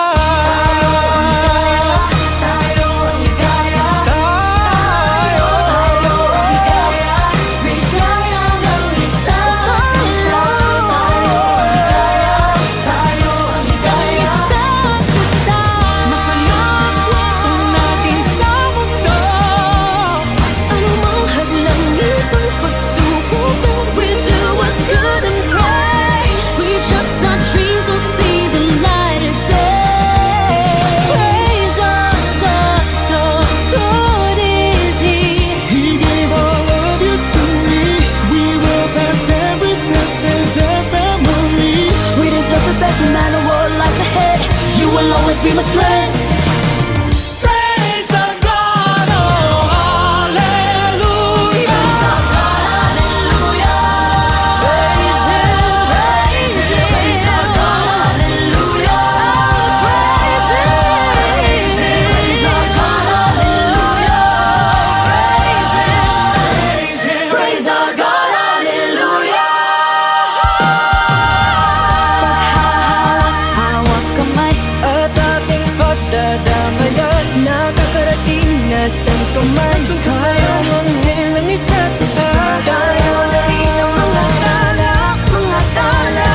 Tayo ang ligaya, tayo ang ligaya, ligaya ng isa't isa. Tayo ang ligaya, Isa't isa. masaya ang natin sa mundo. Anumang hadlang itong pagsubok, we'll do what's good and right. We just touch trees, we'll see the light of day. Praise our God, so good is He. He gave all of you to me. We will pass every test as a family. We deserve the best no matter what lies ahead. You will always be my strength. Praise our God, oh hallelujah. Praise our God, hallelujah. Praise Him, praise Him. Praise our God, hallelujah. Praise Him, praise our God, hallelujah. Praise Him, praise our God, hallelujah. Paghahawak-hawak kamay At ating pagdadamayan, nakakarating na saan tuman. tayo ang anghel ng isa't isa. Tayo na rin ang mga tala, mga tala.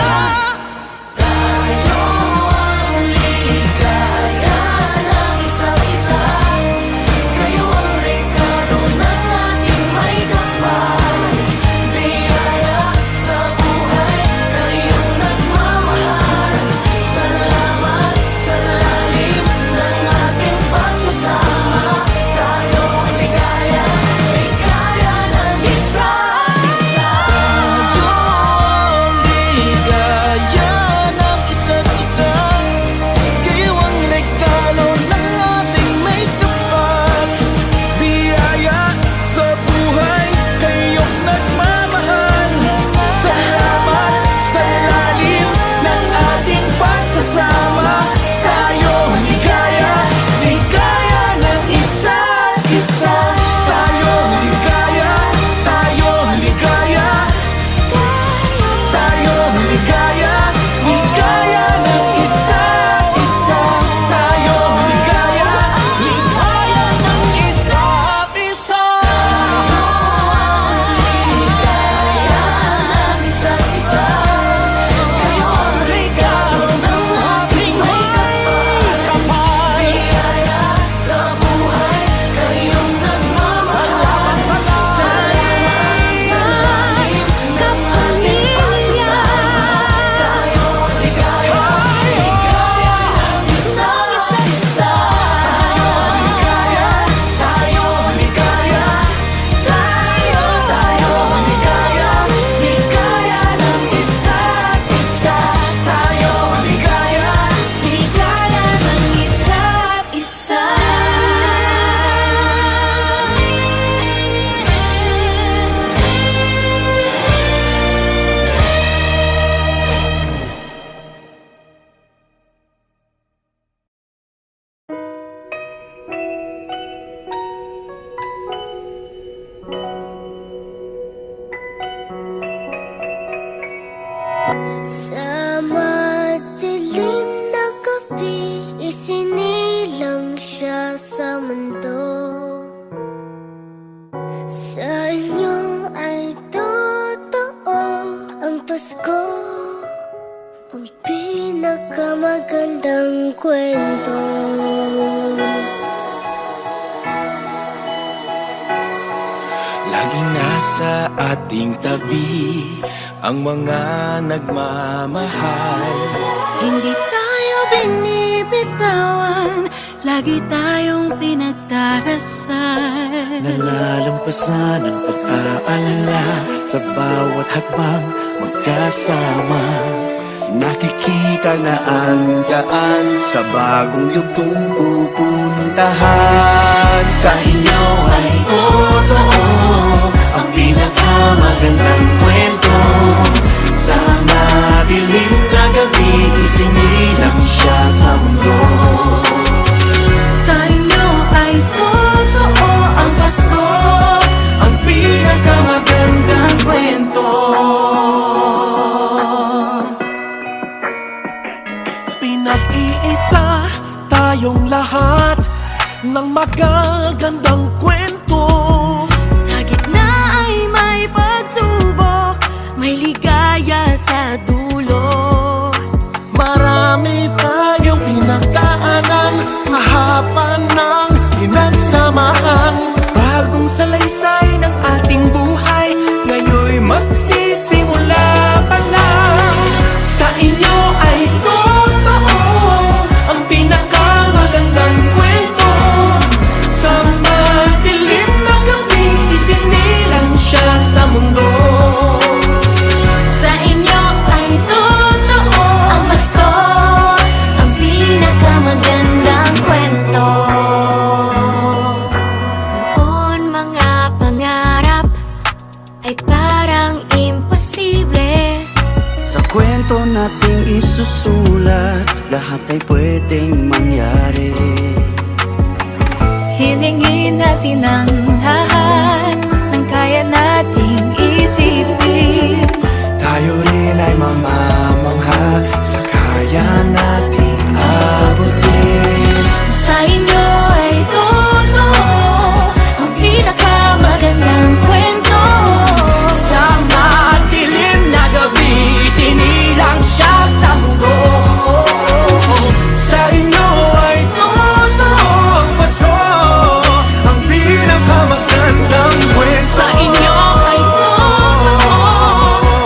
Tayo ang ligaya ng isa't isa, kayo ang regalo ng ating may kapal. Biyaya sa buhay, kayong nagmamahal. Salamat sa lalim ng ating pagsasama. Tayo ang ligaya, sa ating tabi ang mga nagmamahal. Hindi tayo binibitawan, lagi tayong pinagdarasal. Nalalampasan ang pag-aalala sa bawat hakbang magkasama. Nakikita na ang daan sa bagong yugtong pupuntahan. Sa inyo ay totoo ang pinakamagandang kwento. Sa madilim na gabi, isinilang siya sa mundo. Sa inyo ay totoo ang Pasko, Ang pinakamagandang kwento. Pinag-iisa tayong lahat ng magagandang kwento. sa gitna ay may pagsubok, may ligaya sa dulo. Marami tayong pinagdaanan, mahaba ng pinagsamahan. Bagong salaysay ng ating buhay, ngayon'y magsisimula pa lang. Sa inyo ay totoo ang pinakamagandang kwento. Sa madilim na gabi, isinilang siya sa mundo. Sa inyo ay totoo ang Pasko, ang pinakamagandang kwento. Noon mga pangarap ay parang imposible. Sa kwento nating isusulat, lahat ay pwedeng mangyari. Hilingin natin ang lahat ng kaya nating isipin. Tayo rin ay mamamangha sa kaya nating abutin. Sa inyo ay totoo ang pinakamagandang kwento. Sa madilim na gabi, isinilang siya sa mundo. Sa inyo ay totoo ang Pasko, ang pinakamagandang kwento. Sa inyo ay totoo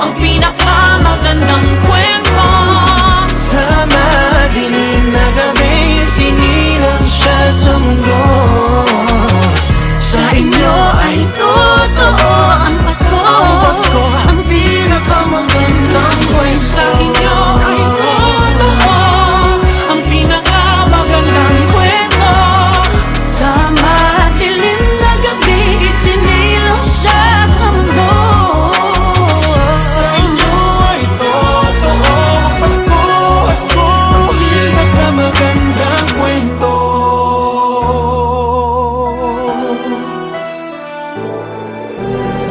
ang pinakamagandang kwento. Sa madilim na gabi, isinilang siya sa mundo. Sa inyo ay totoo ang Pasko, ang pinakamagandang kwento. Sa inyo ay totoo ang pinakamagandang kwento. Sa madilim na gabi, isinilang siya sa mundo. Sa inyo ay totoo ang Pasko, ang pinakamagandang kwento.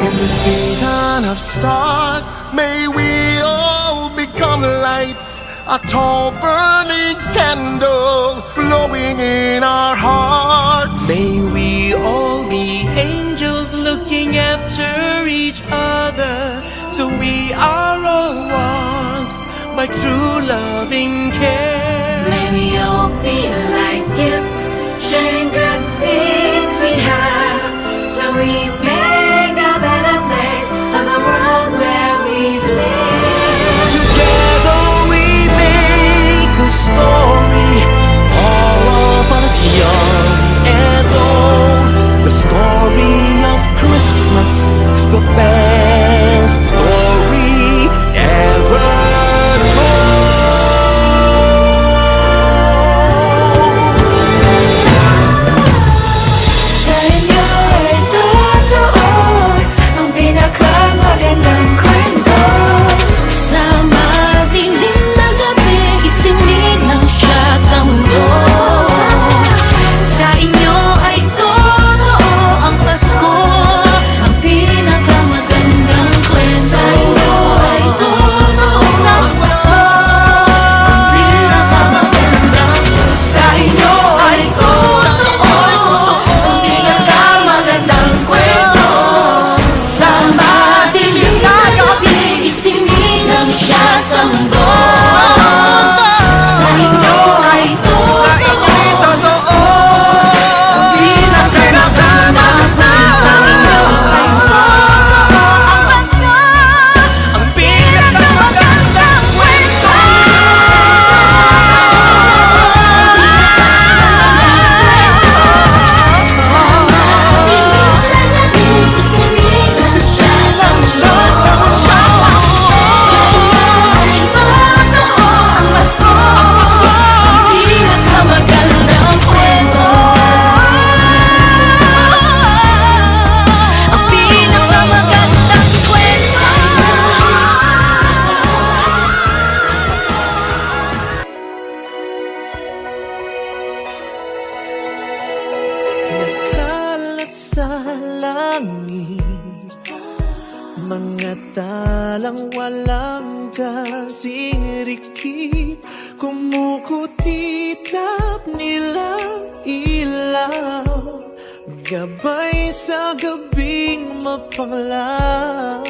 In the season of stars, may we all become lights, a tall burning candle glowing in our hearts. May we all be angels looking after each other, so we are all one by true loving care. May we all be like gifts, sharing good things we have, so we make a better place of the world where we live. Together we make a story, all of us young and old. The story of Christmas, the best story ever told. sa langit, mga talang walang kasing rikit, kumukutitap nilang ilaw, gabay sa gabing mapanglaw.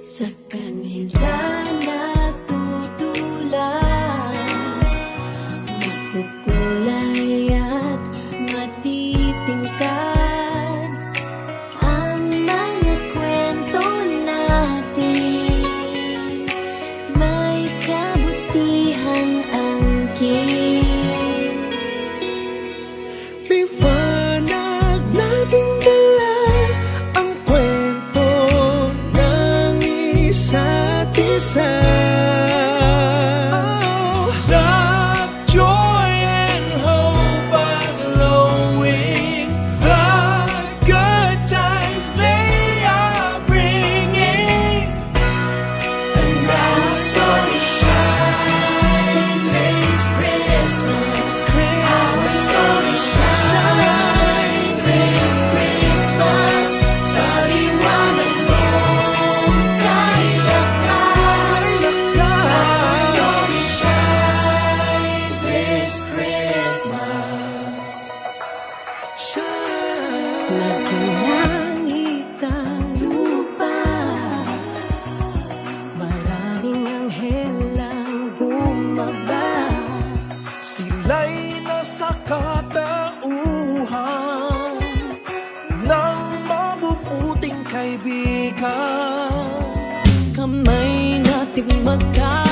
Sa kanila natutulad, makukulay at matitingkad ang mga kwento natin, may kabutihang angkin. Liwanag nating dala ang kwento ng isa't isa. Love, joy, and hope are glowing. The good times they are bringing. And now our story shine this Christmas. Our story shine this Christmas. Sa liwanag mo kay lakas. Our story shine this Christmas. Nagkilangit ang lupa, maraming anghel ang bumaba. Sila'y nasa katauhan ng mabubuting kaibigan. Kamay natin magka